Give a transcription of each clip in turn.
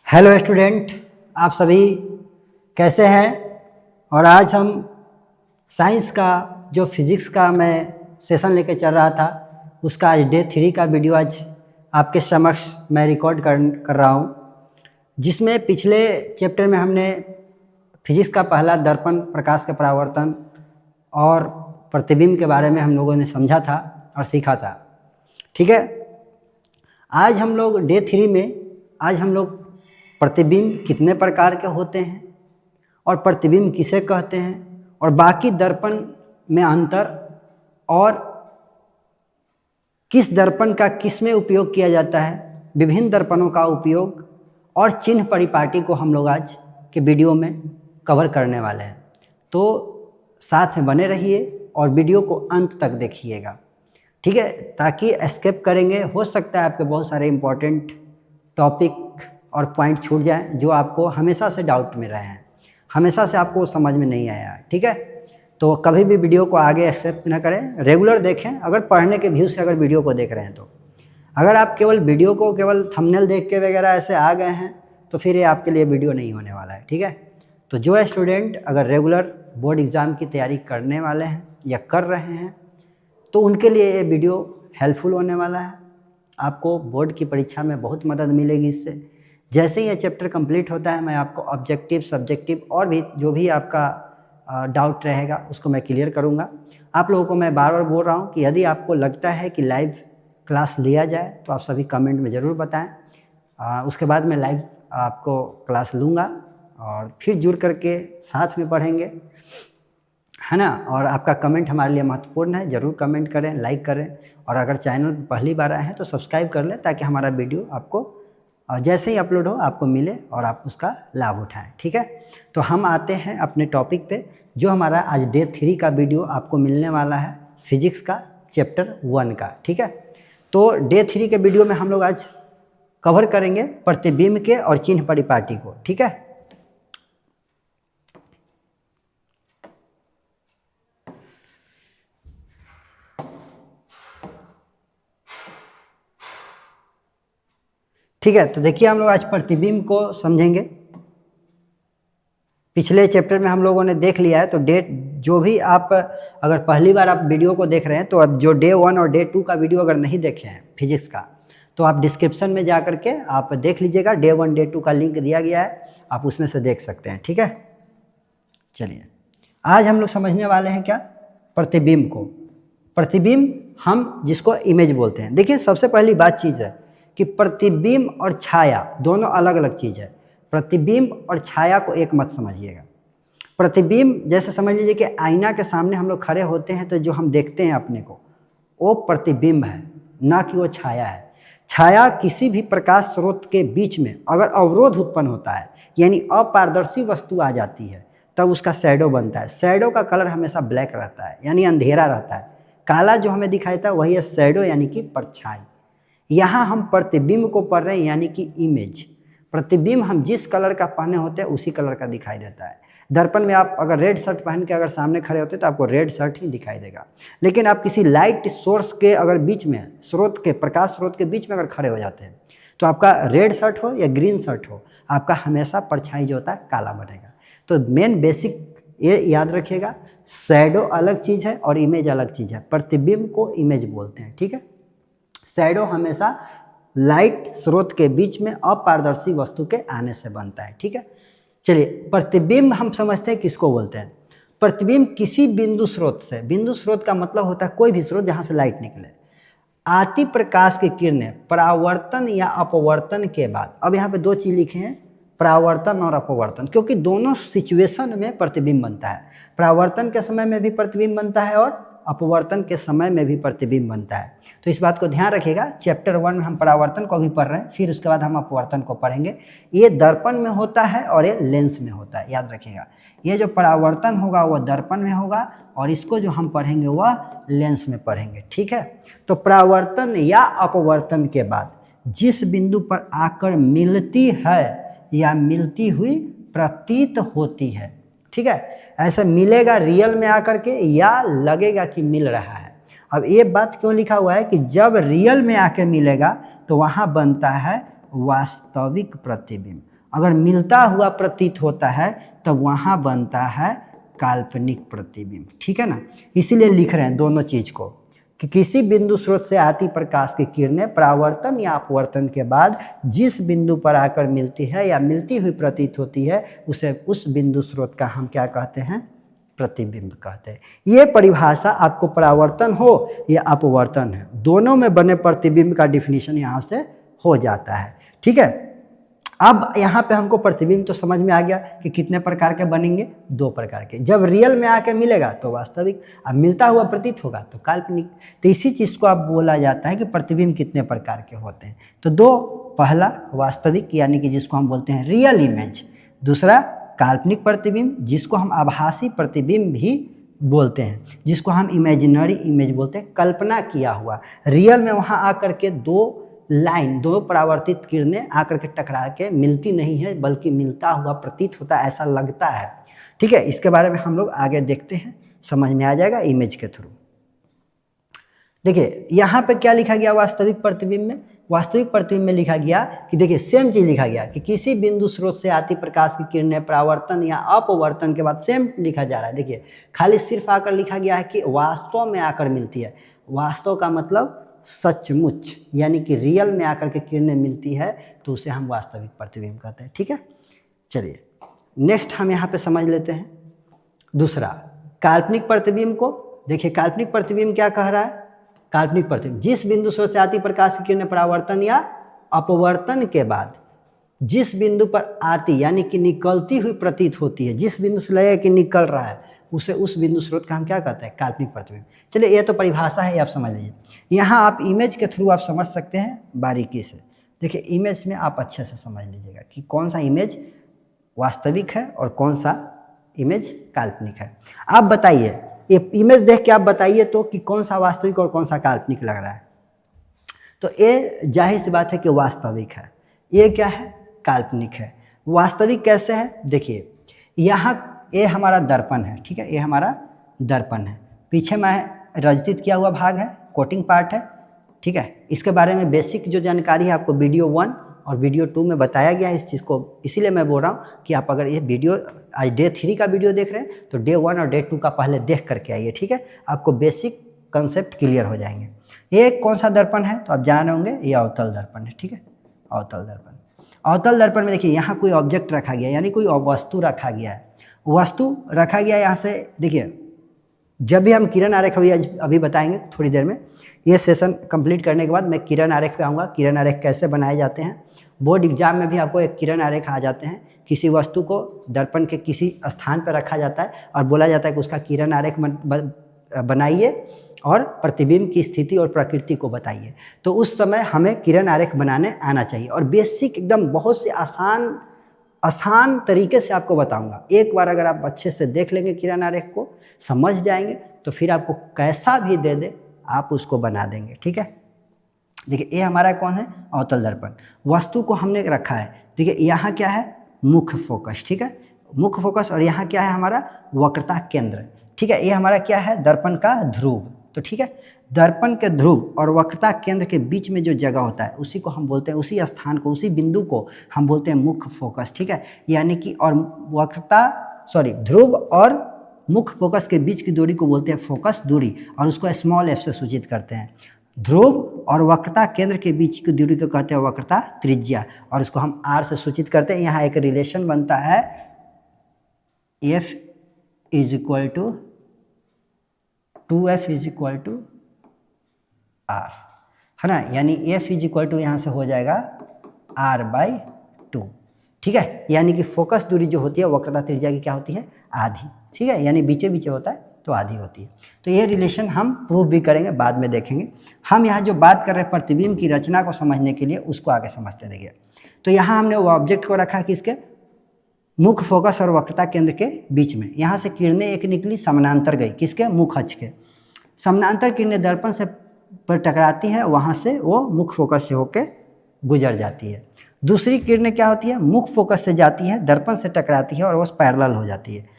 Hello student, आप सभी कैसे हैं। और आज हम साइंस का जो फिज़िक्स का मैं सेशन लेके चल रहा था उसका आज डे 3 का वीडियो आज आपके समक्ष मैं रिकॉर्ड कर रहा हूं, जिसमें पिछले चैप्टर में हमने फिज़िक्स का पहला दर्पण, प्रकाश के परावर्तन और प्रतिबिंब के बारे में हम लोगों ने समझा था और सीखा था। ठीक है, आज हम लोग डे 3 में आज हम लोग प्रतिबिंब कितने प्रकार के होते हैं और प्रतिबिंब किसे कहते हैं और बाकी दर्पण में अंतर और किस दर्पण का किस में उपयोग किया जाता है, विभिन्न दर्पणों का उपयोग और चिन्ह परिपाटी को हम लोग आज के वीडियो में कवर करने वाले हैं। तो साथ में बने रहिए और वीडियो को अंत तक देखिएगा, ठीक है, ताकि एस्केप करेंगे। हो सकता है आपके बहुत सारे इम्पोर्टेंट टॉपिक और पॉइंट छूट जाए जो आपको हमेशा से डाउट में रहे हैं, हमेशा से आपको समझ में नहीं आया है। ठीक है, तो कभी भी वीडियो को आगे एक्सेप्ट ना करें, रेगुलर देखें। अगर पढ़ने के व्यू से अगर वीडियो को देख रहे हैं तो अगर आप केवल वीडियो को केवल थंबनेल देख के वगैरह ऐसे आ गए हैं तो फिर ये आपके लिए वीडियो नहीं होने वाला है। ठीक है, तो जो स्टूडेंट अगर रेगुलर बोर्ड एग्ज़ाम की तैयारी करने वाले हैं या कर रहे हैं तो उनके लिए ये वीडियो हेल्पफुल होने वाला है। आपको बोर्ड की परीक्षा में बहुत मदद मिलेगी इससे। जैसे ही ये चैप्टर कंप्लीट होता है मैं आपको ऑब्जेक्टिव, सब्जेक्टिव और भी जो भी आपका डाउट रहेगा उसको मैं क्लियर करूँगा। आप लोगों को मैं बार बार बोल रहा हूँ कि यदि आपको लगता है कि लाइव क्लास लिया जाए तो आप सभी कमेंट में ज़रूर बताएं। उसके बाद मैं लाइव आपको क्लास लूँगा और फिर जुड़ करके साथ में पढ़ेंगे, है ना। और आपका कमेंट हमारे लिए महत्वपूर्ण है, ज़रूर कमेंट करें, लाइक करें और अगर चैनल पर पहली बार आए हैं तो सब्सक्राइब कर लें ताकि हमारा वीडियो आपको जैसे ही अपलोड हो आपको मिले और आप उसका लाभ उठाएं। ठीक है, तो हम आते हैं अपने टॉपिक पे जो हमारा आज डे 3 का वीडियो आपको मिलने वाला है फिजिक्स का चैप्टर 1 का। ठीक है, तो डे 3 के वीडियो में हम लोग आज कवर करेंगे प्रतिबिंब के और चिन्ह परिपाटी को। ठीक है, ठीक है, तो देखिए हम लोग आज प्रतिबिंब को समझेंगे। पिछले चैप्टर में हम लोगों ने देख लिया है, तो जो भी आप अगर पहली बार आप वीडियो को देख रहे हैं तो अब जो डे 1 और डे 2 का वीडियो अगर नहीं देखे हैं फिजिक्स का तो आप डिस्क्रिप्शन में जा करके आप देख लीजिएगा। डे 1 डे 2 का लिंक दिया गया है, आप उसमें से देख सकते हैं। ठीक है, चलिए आज हम लोग समझने वाले हैं क्या, प्रतिबिंब को। प्रतिबिंब हम जिसको इमेज बोलते हैं। देखिए सबसे पहली बात चीज़ है कि प्रतिबिंब और छाया दोनों अलग अलग चीज़ है। प्रतिबिंब और छाया को एक मत समझिएगा। प्रतिबिंब जैसे समझ लीजिए कि आईना के सामने हम लोग खड़े होते हैं तो जो हम देखते हैं अपने को वो प्रतिबिंब है, ना कि वो छाया है। छाया किसी भी प्रकाश स्रोत के बीच में अगर अवरोध उत्पन्न होता है यानी अपारदर्शी वस्तु आ जाती है तब उसका शैडो बनता है। शैडो का कलर हमेशा ब्लैक रहता है यानी अंधेरा रहता है। काला जो हमें दिखाई देता है वही है शैडो यानी कि परछाई। यहाँ हम प्रतिबिंब को पढ़ रहे हैं यानी कि इमेज। प्रतिबिंब हम जिस कलर का पहने होते हैं उसी कलर का दिखाई देता है। दर्पण में आप अगर रेड शर्ट पहन के अगर सामने खड़े होते हैं तो आपको रेड शर्ट ही दिखाई देगा, लेकिन आप किसी लाइट सोर्स के अगर बीच में, स्रोत के, प्रकाश स्रोत के बीच में अगर खड़े हो जाते हैं तो आपका रेड शर्ट हो या ग्रीन शर्ट हो आपका हमेशा परछाई जो होता है काला बनेगा। तो मेन बेसिक ये याद रखिएगा, शैडो अलग चीज़ है और इमेज अलग चीज़ है। प्रतिबिंब को इमेज बोलते हैं। ठीक है, शैडो हमेशा लाइट स्रोत के बीच में अपारदर्शी वस्तु के आने से बनता है। ठीक है, चलिए प्रतिबिंब हम समझते हैं किसको बोलते हैं। प्रतिबिंब किसी बिंदु स्रोत से, बिंदु स्रोत का मतलब होता है कोई भी स्रोत जहाँ से लाइट निकले, आती प्रकाश की किरणें परावर्तन या अपवर्तन के बाद, अब यहाँ पे दो चीज़ लिखे हैं, परावर्तन और अपवर्तन, क्योंकि दोनों सिचुएशन में प्रतिबिंब बनता है। परावर्तन के समय में भी प्रतिबिंब बनता है और अपवर्तन के समय में भी प्रतिबिंब बनता है। तो इस बात को ध्यान रखिएगा। चैप्टर 1 में हम परावर्तन को भी पढ़ रहे हैं, फिर उसके बाद हम अपवर्तन को पढ़ेंगे। ये दर्पण में होता है और ये लेंस में होता है, याद रखिएगा। ये जो परावर्तन होगा वह दर्पण में होगा और इसको जो हम पढ़ेंगे वह लेंस में पढ़ेंगे। ठीक है, तो परावर्तन या अपवर्तन के बाद जिस बिंदु पर आकर मिलती है या मिलती हुई प्रतीत होती है, ठीक है, ऐसा मिलेगा रियल में आकर के या लगेगा कि मिल रहा है। अब ये बात क्यों लिखा हुआ है कि जब रियल में आके मिलेगा तो वहाँ बनता है वास्तविक प्रतिबिंब। अगर मिलता हुआ प्रतीत होता है तब वहाँ बनता है काल्पनिक प्रतिबिंब। ठीक है ना, इसीलिए लिख रहे हैं दोनों चीज को कि किसी बिंदु स्रोत से आती प्रकाश की किरणें परावर्तन या अपवर्तन के बाद जिस बिंदु पर आकर मिलती है या मिलती हुई प्रतीत होती है उसे उस बिंदु स्रोत का हम क्या कहते हैं, प्रतिबिंब कहते हैं। ये परिभाषा आपको परावर्तन हो या अपवर्तन है, दोनों में बने प्रतिबिंब का डिफिनीशन यहाँ से हो जाता है। ठीक है, अब यहाँ पे हमको प्रतिबिंब तो समझ में आ गया कि कितने प्रकार के बनेंगे, 2 प्रकार के। जब रियल में आके मिलेगा तो वास्तविक, अब मिलता हुआ प्रतीत होगा तो काल्पनिक। तो इसी चीज़ को अब बोला जाता है कि प्रतिबिंब कितने प्रकार के होते हैं। तो 2, पहला वास्तविक यानी कि जिसको हम बोलते हैं रियल इमेज, दूसरा काल्पनिक प्रतिबिंब जिसको हम आभासी प्रतिबिंब भी बोलते हैं, जिसको हम इमेजिनरी इमेज बोलते हैं, कल्पना किया हुआ। रियल में वहाँ आकर के 2 लाइन, 2 परावर्तित किरणें आकर के टकरा के मिलती नहीं है बल्कि मिलता हुआ प्रतीत होता है, ऐसा लगता है। ठीक है, इसके बारे में हम लोग आगे देखते हैं, समझ में आ जाएगा इमेज के थ्रू। देखिए यहाँ पे क्या लिखा गया वास्तविक प्रतिबिंब में, वास्तविक प्रतिबिंब में लिखा गया कि देखिए सेम चीज लिखा गया कि किसी बिंदु स्रोत से आती प्रकाश की किरणें परावर्तन या अपवर्तन के बाद सेम लिखा जा रहा है। देखिए खाली सिर्फ आकर लिखा गया है कि वास्तव में आकर मिलती है। वास्तव का मतलब सचमुच, यानी कि रियल में आकर के किरणें मिलती है तो उसे हम वास्तविक प्रतिबिंब कहते हैं। ठीक है, चलिए नेक्स्ट हम यहाँ पे समझ लेते हैं दूसरा काल्पनिक प्रतिबिंब को। देखिए काल्पनिक प्रतिबिंब क्या कह रहा है, काल्पनिक प्रतिबिंब जिस बिंदु स्रोत से आती प्रकाश की किरणें परावर्तन या अपवर्तन के बाद जिस बिंदु पर आती यानी कि निकलती हुई प्रतीत होती है, जिस बिंदु से लगेगा कि निकल रहा है उसे उस बिंदु स्रोत का हम क्या कहते हैं, काल्पनिक प्रतिबिंब। चलिए ये तो परिभाषा है, आप समझ लीजिए। यहाँ आप इमेज के थ्रू आप समझ सकते हैं बारीकी से। देखिए इमेज में आप अच्छे से समझ लीजिएगा कि कौन सा इमेज वास्तविक है और कौन सा इमेज काल्पनिक है। आप बताइए, ये इमेज देख के आप बताइए तो कि कौन सा वास्तविक और कौन सा काल्पनिक लग रहा है। तो ये जाहिर सी बात है कि वास्तविक है, ये क्या है, काल्पनिक है। वास्तविक कैसे है, देखिए यहाँ ये हमारा दर्पण है। ठीक है, ये हमारा दर्पण है, पीछे में रचित किया हुआ भाग है, कोटिंग पार्ट है। ठीक है, इसके बारे में बेसिक जो जानकारी है आपको वीडियो 1 और वीडियो 2 में बताया गया है इस चीज़ को। इसीलिए मैं बोल रहा हूँ कि आप अगर ये वीडियो आज डे 3 का वीडियो देख रहे हैं तो डे 1 और डे 2 का पहले देख करके आइए। ठीक है, आपको बेसिक कंसेप्ट क्लियर हो जाएंगे। ये कौन सा दर्पण है तो आप जान रहे होंगे, ये अवतल दर्पण है। ठीक है, अवतल दर्पण। अवतल दर्पण में देखिए यहाँ कोई ऑब्जेक्ट रखा गया यानी कोई वस्तु रखा गया है, वस्तु रखा गया यहाँ से। देखिए जब भी हम किरण आरेख अभी बताएंगे थोड़ी देर में, ये सेशन कंप्लीट करने के बाद मैं किरण आरेख पे आऊँगा। किरण आरेख कैसे बनाए जाते हैं, बोर्ड एग्जाम में भी आपको एक किरण आरेख आ जाते हैं। किसी वस्तु को दर्पण के किसी स्थान पर रखा जाता है और बोला जाता है कि उसका किरण आरेख बनाइए और प्रतिबिंब की स्थिति और प्रकृति को बताइए। तो उस समय हमें किरण आरेख बनाने आना चाहिए और बेसिक एकदम बहुत से आसान तरीके से आपको बताऊंगा। एक बार अगर आप अच्छे से देख लेंगे किरण आरेख को, समझ जाएंगे तो फिर आपको कैसा भी दे दे आप उसको बना देंगे। ठीक है, देखिए ये हमारा कौन है, अवतल दर्पण। वस्तु को हमने रखा है, देखिए यहाँ क्या है, मुख्य फोकस। ठीक है, मुख्य फोकस। और यहाँ क्या है हमारा, वक्रता केंद्र। ठीक है, ये हमारा क्या है, दर्पण का ध्रुव। तो ठीक है, दर्पण के ध्रुव और वक्रता केंद्र के बीच में जो जगह होता है उसी को हम बोलते हैं, उसी स्थान को, उसी बिंदु को हम बोलते हैं मुख्य फोकस। ठीक है, यानी कि और ध्रुव और मुख्य फोकस के बीच की दूरी को बोलते हैं फोकस दूरी और उसको स्मॉल f से सूचित करते हैं। ध्रुव और वक्रता केंद्र के बीच की दूरी को कहते हैं वक्रता त्रिज्या और उसको हम r से सूचित करते हैं। यहाँ एक रिलेशन बनता है f = 2f = r, है ना, यानी f = यहाँ से हो जाएगा r/2। ठीक है, यानी कि फोकस दूरी जो होती है वक्रता त्रिज्या की क्या होती है, आधी। ठीक है, यानी बीचे बीचे होता है तो आधी होती है। तो ये रिलेशन हम प्रूव भी करेंगे, बाद में देखेंगे। हम यहाँ जो बात कर रहे हैं प्रतिबिंब की रचना को समझने के लिए, उसको आगे समझते देखिए। तो यहाँ हमने वो ऑब्जेक्ट को रखा कि इसके मुख्य फोकस और वक्रता केंद्र के बीच में। यहाँ से किरणें एक निकली समानांतर गई, किसके, मुख्य अक्ष के। समानांतर किरणें दर्पण से पर टकराती हैं, वहाँ से वो मुख्य फोकस से होकर गुजर जाती है। दूसरी किरणें क्या होती है, मुख्य फोकस से जाती है, दर्पण से टकराती है और वो पैरेलल हो जाती है।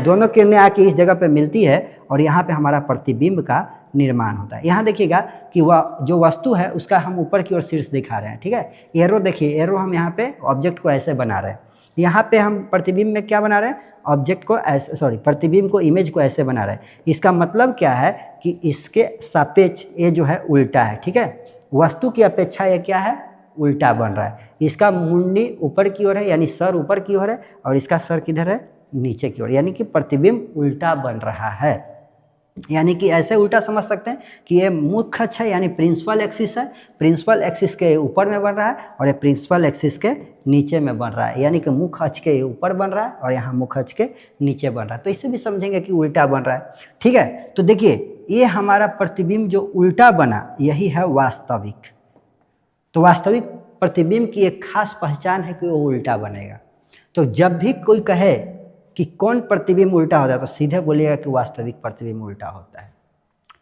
दोनों किरणें आके इस जगह पे मिलती है और यहाँ पे हमारा प्रतिबिंब का निर्माण होता है। यहाँ देखिएगा कि वह जो वस्तु है उसका हम ऊपर की ओर शीर्ष दिखा रहे हैं, ठीक है। एरो देखिए, एरो हम यहाँ पे ऑब्जेक्ट को ऐसे बना रहे हैं, यहाँ पे हम प्रतिबिंब में क्या बना रहे हैं, ऑब्जेक्ट को ऐसे, सॉरी प्रतिबिंब को, इमेज को ऐसे बना रहे हैं। इसका मतलब क्या है कि इसके सापेक्ष ये जो है उल्टा है, ठीक है। वस्तु की अपेक्षा ये क्या है, उल्टा बन रहा है। इसका मुंडी ऊपर की ओर है यानी सर ऊपर की ओर है, और इसका सर किधर है, नीचे की ओर, यानी कि प्रतिबिंब उल्टा बन रहा है। यानी कि ऐसे उल्टा समझ सकते हैं कि ये मुख्य अक्ष है यानी प्रिंसिपल एक्सिस है, प्रिंसिपल एक्सिस के ऊपर में बन रहा है और ये प्रिंसिपल एक्सिस के नीचे में बन रहा है, यानी कि मुख्य अक्ष के ऊपर बन रहा है और यहाँ मुख्य अक्ष के नीचे बन रहा है। तो इससे भी समझेंगे कि उल्टा बन रहा है, ठीक है। तो देखिए ये हमारा प्रतिबिंब जो उल्टा बना यही है वास्तविक। तो वास्तविक प्रतिबिंब की एक खास पहचान है कि वो उल्टा बनेगा। तो जब भी कोई कहे कि कौन प्रतिबिंब उल्टा होता है तो सीधे बोलिएगा कि वास्तविक प्रतिबिंब उल्टा होता है,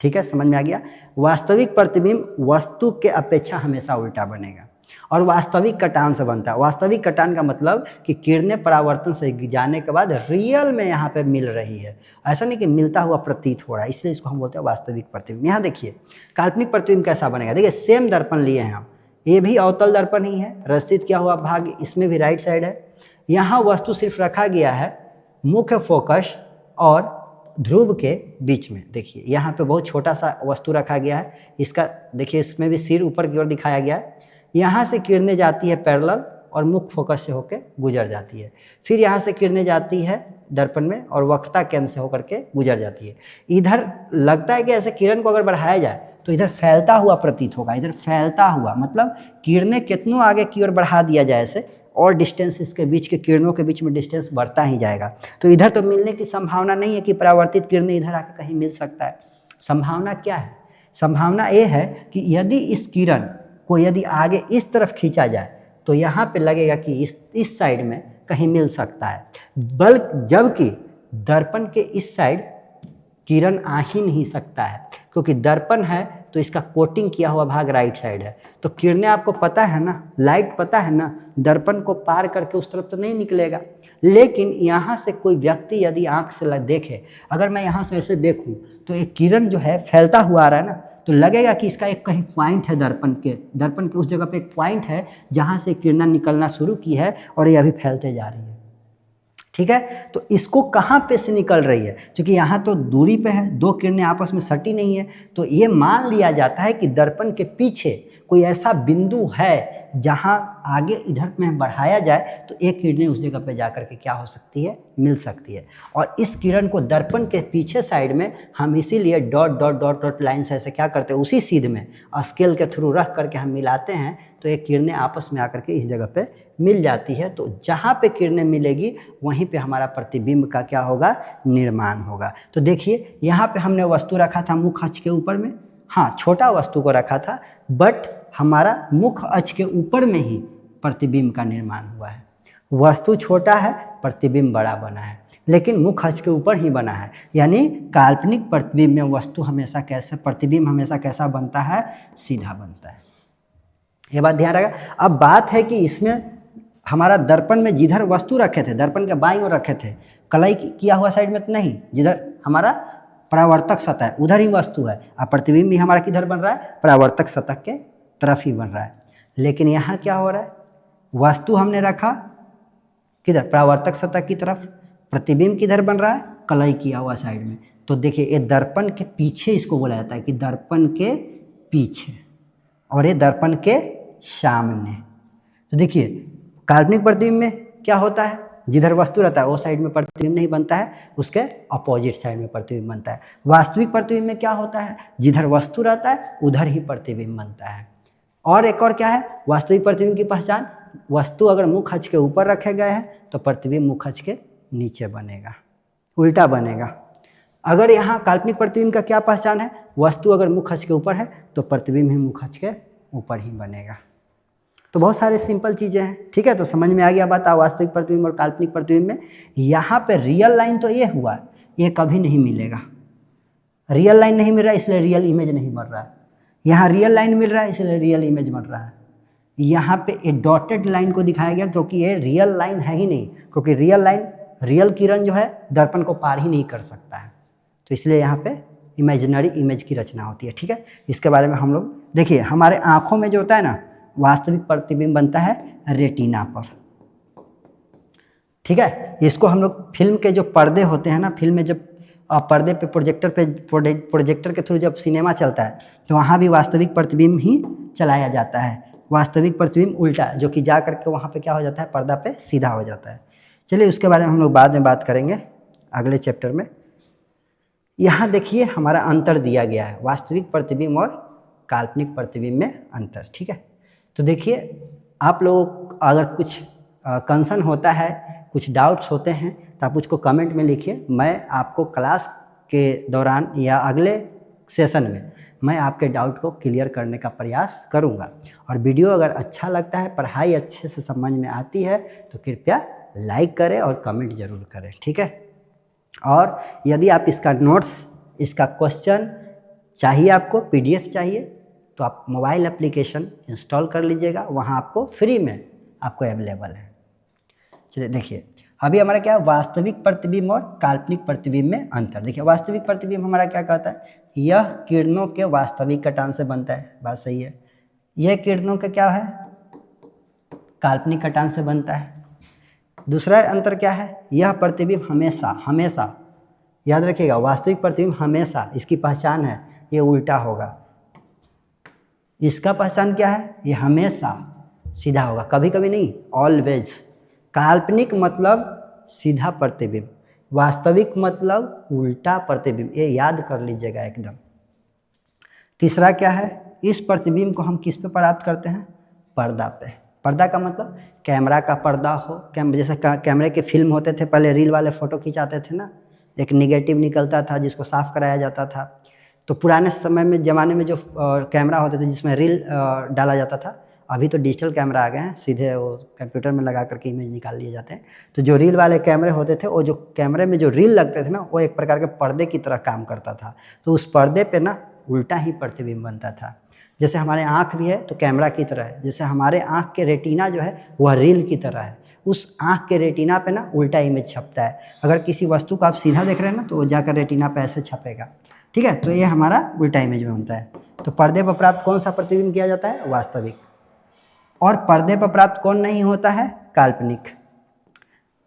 ठीक है, समझ में आ गया। वास्तविक प्रतिबिंब वस्तु के अपेक्षा हमेशा उल्टा बनेगा और वास्तविक कटान से बनता है। वास्तविक कटान का मतलब कि किरणें परावर्तन से जाने के बाद रियल में यहाँ पे मिल रही है, ऐसा नहीं कि मिलता हुआ प्रतीत हो रहा है, इसलिए इसको हम बोलते हैं वास्तविक प्रतिबिंब। यहाँ देखिए काल्पनिक प्रतिबिंब कैसा बनेगा, देखिए सेम दर्पण लिए हैं हम, ये भी अवतल दर्पण ही है, रचित किया हुआ भाग इसमें भी राइट साइड है। यहाँ वस्तु सिर्फ रखा गया है मुख्य फोकस और ध्रुव के बीच में। देखिए यहाँ पे बहुत छोटा सा वस्तु रखा गया है, इसका देखिए इसमें भी सिर ऊपर की ओर दिखाया गया है। यहाँ से किरणें जाती है पैरेलल और मुख्य फोकस से होकर गुजर जाती है, फिर यहाँ से किरणें जाती है दर्पण में और वक्रता केंद्र से होकर के गुजर जाती है। इधर लगता है कि ऐसे किरण को अगर बढ़ाया जाए तो इधर फैलता हुआ प्रतीत होगा, इधर फैलता हुआ मतलब किरणें कितनों आगे की ओर बढ़ा दिया जाए ऐसे, और डिस्टेंस इसके बीच के किरणों के बीच में डिस्टेंस बढ़ता ही जाएगा। तो इधर तो मिलने की संभावना नहीं है कि परावर्तित किरणें इधर आके कहीं मिल सकता है। संभावना क्या है, संभावना ये है कि यदि इस किरण को यदि आगे इस तरफ खींचा जाए तो यहाँ पे लगेगा कि इस साइड में कहीं मिल सकता है, जबकि दर्पण के इस साइड किरण आ ही नहीं सकता है, क्योंकि दर्पण है तो इसका कोटिंग किया हुआ भाग राइट साइड है। तो किरणें आपको पता है ना, लाइट पता है ना, दर्पण को पार करके उस तरफ तो नहीं निकलेगा। लेकिन यहाँ से कोई व्यक्ति यदि आंख से देखे, अगर मैं यहाँ से ऐसे देखूँ तो एक किरण जो है फैलता हुआ आ रहा है ना, तो लगेगा कि इसका एक कहीं पॉइंट है, दर्पण के उस जगह पे एक पॉइंट है जहाँ से किरणें निकलना शुरू की है और ये अभी फैलते जा रही है, ठीक है। तो इसको कहाँ पे से निकल रही है, क्योंकि यहाँ तो दूरी पे है, दो किरणें आपस में सटी नहीं है, तो ये मान लिया जाता है कि दर्पण के पीछे कोई ऐसा बिंदु है जहाँ आगे इधर में बढ़ाया जाए तो एक किरणें उस जगह पे जाकर के क्या हो सकती है, मिल सकती है। और इस किरण को दर्पण के पीछे साइड में हम इसीलिए dot dot dot dot line से ऐसे क्या करते हैं, उसी सीध में स्केल के थ्रू रख करके हम मिलाते हैं, तो एक किरणें आपस में आकर के इस जगह पे मिल जाती है। तो जहाँ पे किरणें मिलेगी वहीं पे हमारा प्रतिबिंब का क्या होगा, निर्माण होगा। तो देखिए यहाँ पे हमने वस्तु रखा था मुख्य अक्ष के ऊपर में, हाँ छोटा वस्तु को रखा था, बट हमारा मुख्य अक्ष के ऊपर में ही प्रतिबिंब का निर्माण हुआ है। वस्तु छोटा है, प्रतिबिंब बड़ा बना है, लेकिन मुख्य अक्ष के ऊपर ही बना है। यानी काल्पनिक प्रतिबिंब में वस्तु हमेशा कैसे, प्रतिबिंब हमेशा कैसा बनता है, सीधा बनता है। ये बात ध्यान रखा। अब बात है कि इसमें हमारा दर्पण में जिधर वस्तु रखे थे, दर्पण के बाईं ओर रखे थे, कलाई किया हुआ साइड में तो नहीं, जिधर हमारा परावर्तक सतह है उधर ही वस्तु है। अब प्रतिबिंब भी हमारा किधर बन रहा है, परावर्तक सतह के तरफ ही बन रहा है। लेकिन यहाँ क्या हो रहा है, वस्तु हमने रखा किधर, परावर्तक सतह की तरफ, प्रतिबिंब किधर बन रहा है, कलाई किया हुआ साइड में। तो देखिए ये दर्पण के पीछे इसको बोला जाता है कि दर्पण के पीछे, और ये दर्पण के सामने। तो देखिए काल्पनिक प्रतिबिंब में क्या होता है, जिधर वस्तु रहता है वो साइड में प्रतिबिंब नहीं बनता है, उसके अपोजिट साइड में प्रतिबिंब बनता है। वास्तविक प्रतिबिंब में क्या होता है, जिधर वस्तु रहता है उधर ही प्रतिबिंब बनता है। और एक और क्या है वास्तविक प्रतिबिंब की पहचान, वस्तु अगर मुख्य अक्ष के ऊपर रखे गए हैं तो प्रतिबिंब मुख्य अक्ष के नीचे बनेगा, उल्टा बनेगा। अगर यहाँ काल्पनिक प्रतिबिंब का क्या पहचान है, वस्तु अगर मुख्य अक्ष के ऊपर है तो प्रतिबिंब ही मुख्य अक्ष के ऊपर ही बनेगा। तो बहुत सारे सिंपल चीज़ें हैं, ठीक है। तो समझ में आ गया बात वास्तविक प्रतिबिंब और काल्पनिक प्रतिबिंब में। यहाँ पे रियल लाइन तो ये हुआ, ये कभी नहीं मिलेगा, रियल लाइन नहीं मिल रहा है इसलिए रियल इमेज नहीं बन रहा है। यहाँ रियल लाइन मिल रहा है इसलिए रियल इमेज बन रहा है। यहाँ पे ए डॉटेड लाइन को दिखाया गया क्योंकि ये रियल लाइन है ही नहीं, क्योंकि रियल लाइन, रियल किरण जो है दर्पण को पार ही नहीं कर सकता है, तो इसलिए यहाँ पे इमेजिनरी इमेज की रचना होती है। ठीक है, इसके बारे में हम लोग देखिए, हमारे आँखों में जो होता है ना, वास्तविक प्रतिबिंब बनता है रेटिना पर। ठीक है, इसको हम लोग फिल्म के जो पर्दे होते हैं ना, फिल्म में जब पर्दे पे प्रोजेक्टर के थ्रू जब सिनेमा चलता है तो वहाँ भी वास्तविक प्रतिबिंब ही चलाया जाता है। वास्तविक प्रतिबिंब उल्टा, जो कि जा करके वहाँ पे क्या हो जाता है, पर्दा पे सीधा हो जाता है। चलिए उसके बारे में हम लोग बाद में बात करेंगे अगले चैप्टर में। यहाँ देखिए हमारा अंतर दिया गया है, वास्तविक प्रतिबिंब और काल्पनिक प्रतिबिंब में अंतर। ठीक है, तो देखिए आप लोग अगर कुछ कंसर्न होता है, कुछ डाउट्स होते हैं तो आप मुझको कमेंट में लिखिए। मैं आपको क्लास के दौरान या अगले सेशन में मैं आपके डाउट को क्लियर करने का प्रयास करूंगा। और वीडियो अगर अच्छा लगता है, पढ़ाई अच्छे से समझ में आती है तो कृपया लाइक करें और कमेंट ज़रूर करें। ठीक है, और यदि आप इसका नोट्स, इसका क्वेश्चन चाहिए, आपको PDF चाहिए, तो आप मोबाइल एप्लीकेशन इंस्टॉल कर लीजिएगा, वहाँ आपको फ्री में आपको अवेलेबल है। चलिए देखिए, अभी हमारा क्या है, वास्तविक प्रतिबिंब और काल्पनिक प्रतिबिंब में अंतर। देखिए वास्तविक प्रतिबिंब हमारा क्या कहता है, यह किरणों के वास्तविक कटान से बनता है, बात सही है। यह किरणों के क्या है, काल्पनिक कटान से बनता है। दूसरा अंतर क्या है, यह प्रतिबिंब हमेशा याद रखिएगा, वास्तविक प्रतिबिंब हमेशा, इसकी पहचान है ये उल्टा होगा। इसका पहचान क्या है, ये हमेशा सीधा होगा, कभी कभी नहीं, ऑलवेज। काल्पनिक मतलब सीधा प्रतिबिंब, वास्तविक मतलब उल्टा प्रतिबिंब, ये याद कर लीजिएगा एकदम। तीसरा क्या है, इस प्रतिबिंब को हम किस पे प्राप्त करते हैं, पर्दा पे। पर्दा का मतलब कैमरा का पर्दा हो, जैसे कैमरे के फिल्म होते थे, पहले रील वाले फ़ोटो खिंचाते थे ना, एक निगेटिव निकलता था जिसको साफ़ कराया जाता था। तो पुराने समय में, ज़माने में जो कैमरा होते थे जिसमें रील डाला जाता था, अभी तो डिजिटल कैमरा आ गए हैं, सीधे वो कंप्यूटर में लगा करके इमेज निकाल लिए जाते हैं। तो जो रील वाले कैमरे होते थे, वो जो कैमरे में जो रील लगते थे ना, वो एक प्रकार के पर्दे की तरह काम करता था। तो उस पर्दे पे ना उल्टा ही प्रतिबिंब बनता था। जैसे हमारे आँख भी है तो कैमरा की तरह है, जैसे हमारे आँख के रेटिना जो है वह रील की तरह है, उस आँख के रेटिना पे ना उल्टा इमेज छपता है। अगर किसी वस्तु को आप सीधा देख रहे हैं ना, तो वो जाकर रेटिना पे ऐसे छपेगा। ठीक है, तो ये हमारा उल्टा इमेज में बनता है। तो पर्दे पर प्राप्त कौन सा प्रतिबिंब किया जाता है, वास्तविक। और पर्दे पर प्राप्त कौन नहीं होता है, काल्पनिक।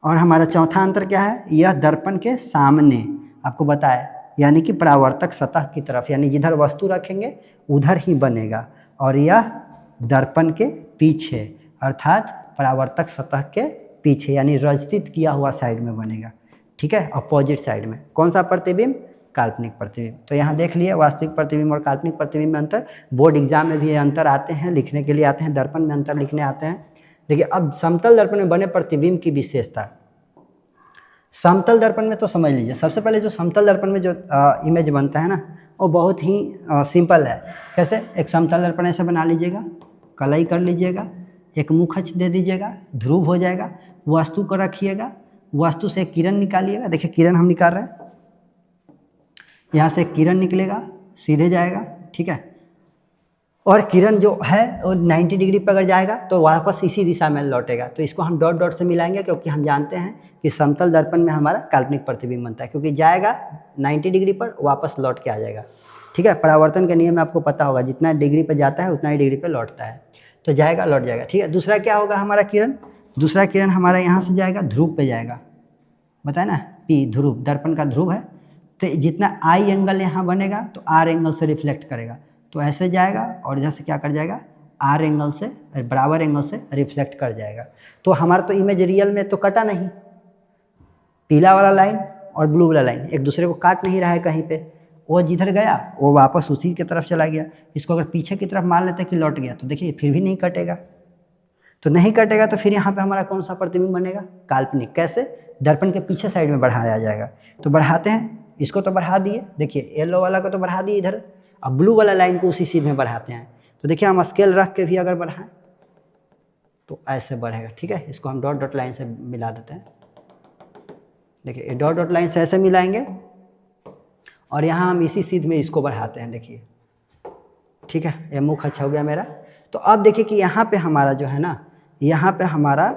और हमारा चौथा अंतर क्या है, यह दर्पण के सामने, आपको बताया, यानी कि परावर्तक सतह की तरफ, यानी जिधर वस्तु रखेंगे उधर ही बनेगा। और यह दर्पण के पीछे, अर्थात परावर्तक सतह के पीछे, यानी रचित किया हुआ साइड में बनेगा। ठीक है, अपोजिट साइड में। कौन सा प्रतिबिंब, काल्पनिक प्रतिबिंब। तो यहाँ देख लिए वास्तविक प्रतिबिंब और काल्पनिक प्रतिबिंब में अंतर। बोर्ड एग्जाम में भी ये अंतर आते हैं, लिखने के लिए आते हैं, दर्पण में अंतर लिखने आते हैं। देखिए अब समतल दर्पण में बने प्रतिबिंब की विशेषता। समतल दर्पण में तो समझ लीजिए, सबसे पहले जो समतल दर्पण में जो इमेज बनता है ना, वो बहुत ही सिंपल है। कैसे, एक समतल दर्पण ऐसे बना लीजिएगा, कलई कर लीजिएगा, एक मुखच दे दीजिएगा, ध्रुव हो जाएगा, वस्तु को रखिएगा, वस्तु से किरण निकालिएगा। देखिए किरण हम निकाल रहे हैं, यहाँ से किरण निकलेगा, सीधे जाएगा। ठीक है, और किरण जो है वो 90 डिग्री पर अगर जाएगा तो वापस इसी दिशा में लौटेगा। तो इसको हम डॉट डॉट से मिलाएंगे, क्योंकि हम जानते हैं कि समतल दर्पण में हमारा काल्पनिक प्रतिबिंब बनता है, क्योंकि जाएगा 90 डिग्री पर, वापस लौट के आ जाएगा। ठीक है, परावर्तन का नियम आपको पता होगा, जितना डिग्री पर जाता है उतना ही डिग्री पर लौटता है, तो जाएगा लौट जाएगा। ठीक है, दूसरा क्या होगा हमारा किरण, दूसरा किरण हमारा यहाँ से जाएगा, ध्रुव पे जाएगा, बताया ना, P ध्रुव, दर्पण का ध्रुव है। तो जितना आई एंगल यहाँ बनेगा तो आर एंगल से रिफ्लेक्ट करेगा, तो ऐसे जाएगा और इधर से क्या कर जाएगा, आर एंगल से, बराबर एंगल से रिफ्लेक्ट कर जाएगा। तो हमारा तो इमेज रियल में तो कटा नहीं, पीला वाला लाइन और ब्लू वाला लाइन एक दूसरे को काट नहीं रहा है कहीं पे, वो जिधर गया वो वापस उसी की तरफ चला गया। इसको अगर पीछे की तरफ मान लेते हैं कि लौट गया, तो देखिए फिर भी नहीं कटेगा। तो नहीं कटेगा तो फिर यहाँ पे हमारा कौन सा प्रतिबिंब बनेगा, काल्पनिक। कैसे, दर्पण के पीछे साइड में बढ़ाया जाएगा। तो बढ़ाते हैं, इसको तो बढ़ा दिए, देखिए येलो वाला को तो बढ़ा दिए इधर, अब ब्लू वाला लाइन को उसी सीध में बढ़ाते हैं। तो देखिए हम स्केल रख के भी अगर बढ़ाएं तो ऐसे बढ़ेगा। ठीक है, इसको हम डॉट डॉट लाइन से मिला देते हैं। देखिए डॉट डॉट लाइन से ऐसे मिलाएंगे और यहाँ हम इसी सीध में इसको बढ़ाते हैं, देखिए। ठीक है, ये मुख अच्छा हो गया मेरा। तो अब देखिए कि यहाँ पे हमारा जो है ना, यहाँ पे हमारा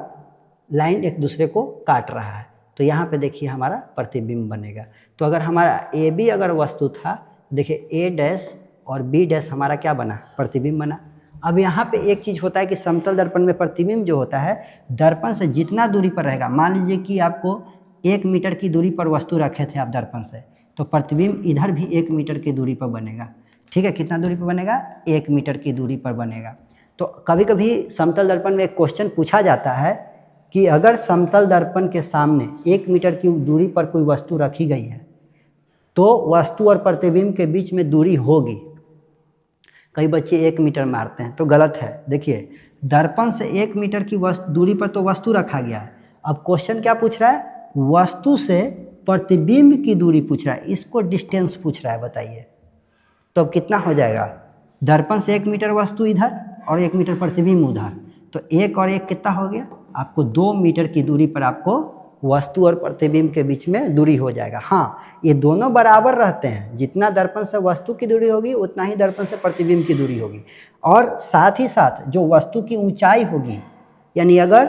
लाइन एक दूसरे को काट रहा है, तो यहाँ पे देखिए हमारा प्रतिबिंब बनेगा। तो अगर हमारा AB अगर वस्तु था, देखिए ए डैश और बी डैश हमारा क्या बना, प्रतिबिंब बना। अब यहाँ पे एक चीज़ होता है कि समतल दर्पण में प्रतिबिंब जो होता है दर्पण से जितना दूरी पर रहेगा, मान लीजिए कि आपको 1 मीटर की दूरी पर वस्तु रखे थे आप दर्पण से, तो प्रतिबिंब इधर भी 1 मीटर की दूरी पर बनेगा। ठीक है, कितना दूरी पर बनेगा, 1 मीटर की दूरी पर बनेगा। तो कभी कभी समतल दर्पण में एक क्वेश्चन पूछा जाता है कि अगर समतल दर्पण के सामने 1 मीटर की दूरी पर कोई वस्तु रखी गई है तो वस्तु और प्रतिबिंब के बीच में दूरी होगी। कई बच्चे 1 मीटर मारते हैं, तो गलत है। देखिए दर्पण से 1 मीटर की दूरी पर तो वस्तु रखा गया है। अब क्वेश्चन क्या पूछ रहा है, वस्तु से प्रतिबिंब की दूरी पूछ रहा है, इसको डिस्टेंस पूछ रहा है। बताइए तो अब कितना हो जाएगा, दर्पण से 1 मीटर वस्तु इधर और 1 मीटर प्रतिबिंब उधर, तो 1 और 1 कितना हो गया, आपको 2 मीटर की दूरी पर आपको वस्तु और प्रतिबिंब के बीच में दूरी हो जाएगा। हाँ, ये दोनों बराबर रहते हैं, जितना दर्पण से वस्तु की दूरी होगी उतना ही दर्पण से प्रतिबिंब की दूरी होगी। और साथ ही साथ जो वस्तु की ऊंचाई होगी, यानी अगर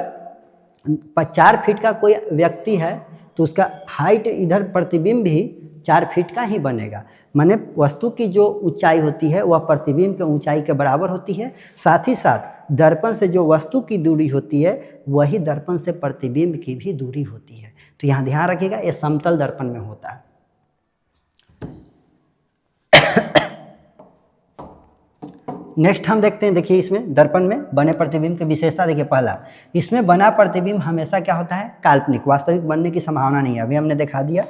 4 फीट का कोई व्यक्ति है तो उसका हाइट इधर प्रतिबिंब भी 4 फीट का ही बनेगा। माने वस्तु की जो ऊंचाई होती है वह प्रतिबिंब के ऊंचाई के बराबर होती है। साथ ही साथ दर्पण से जो वस्तु की दूरी होती है वही दर्पण से प्रतिबिंब की भी दूरी होती है। तो यहाँ ध्यान रखिएगा, ये समतल दर्पण में होता है। नेक्स्ट हम देखते हैं, देखिए इसमें दर्पण में बने प्रतिबिंब की विशेषता देखिए। पहला, इसमें बना प्रतिबिंब हमेशा क्या होता है, काल्पनिक, वास्तविक बनने की संभावना नहीं है, अभी हमने दिखा दिया।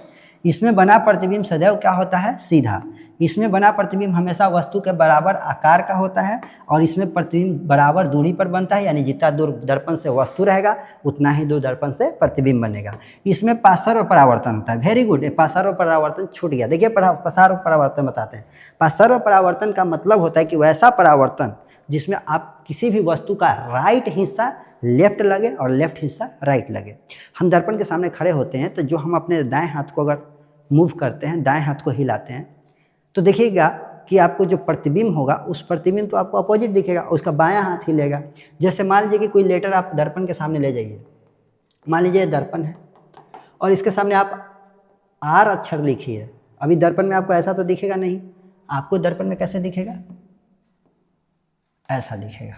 इसमें बना प्रतिबिंब सदैव क्या होता है, सीधा। इसमें बना प्रतिबिंब हमेशा वस्तु के बराबर आकार का होता है और इसमें प्रतिबिंब बराबर दूरी पर बनता है, यानी जितना दूर दर्पण से वस्तु रहेगा उतना ही दूर दर्पण से प्रतिबिंब बनेगा। इसमें पार्श्व परावर्तन होता है। वेरी गुड, पार्श्व परावर्तन छूट गया। देखिए पार्श्व परावर्तन बताते हैं। पार्श्व परावर्तन का मतलब होता है कि वैसा परावर्तन जिसमें आप किसी भी वस्तु का राइट हिस्सा लेफ्ट लगे और लेफ्ट हिस्सा राइट लगे। हम दर्पण के सामने खड़े होते हैं तो जो हम अपने दाएं हाथ को अगर मूव करते हैं, दाएं हाथ को हिलाते हैं, तो देखिएगा कि आपको जो प्रतिबिंब होगा उस प्रतिबिंब तो आपको अपोजिट दिखेगा, उसका बायां हाथ हिलेगा। जैसे मान लीजिए कि कोई लेटर आप दर्पण के सामने ले जाइए, मान लीजिए दर्पण है और इसके सामने आप आर अक्षर लिखिए। अभी दर्पण में आपको ऐसा तो दिखेगा नहीं, आपको दर्पण में कैसे दिखेगा, ऐसा दिखेगा।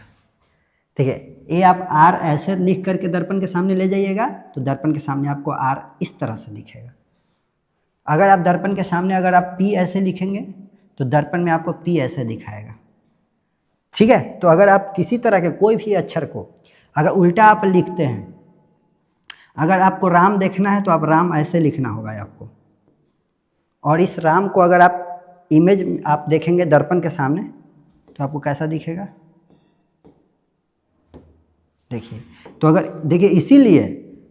देखिए ये आप आर ऐसे लिख करके दर्पण के सामने ले जाइएगा तो दर्पण के सामने आपको आर इस तरह से दिखेगा। अगर आप दर्पण के सामने अगर आप पी ऐसे लिखेंगे तो दर्पण में आपको पी ऐसे दिखाएगा। ठीक है, तो अगर आप किसी तरह के कोई भी अक्षर को अगर उल्टा आप लिखते हैं, अगर आपको राम देखना है तो आप राम ऐसे लिखना होगा आपको, और इस राम को अगर आप इमेज आप देखेंगे दर्पण के सामने तो आपको कैसा दिखेगा, देखिए। तो अगर देखिए इसीलिए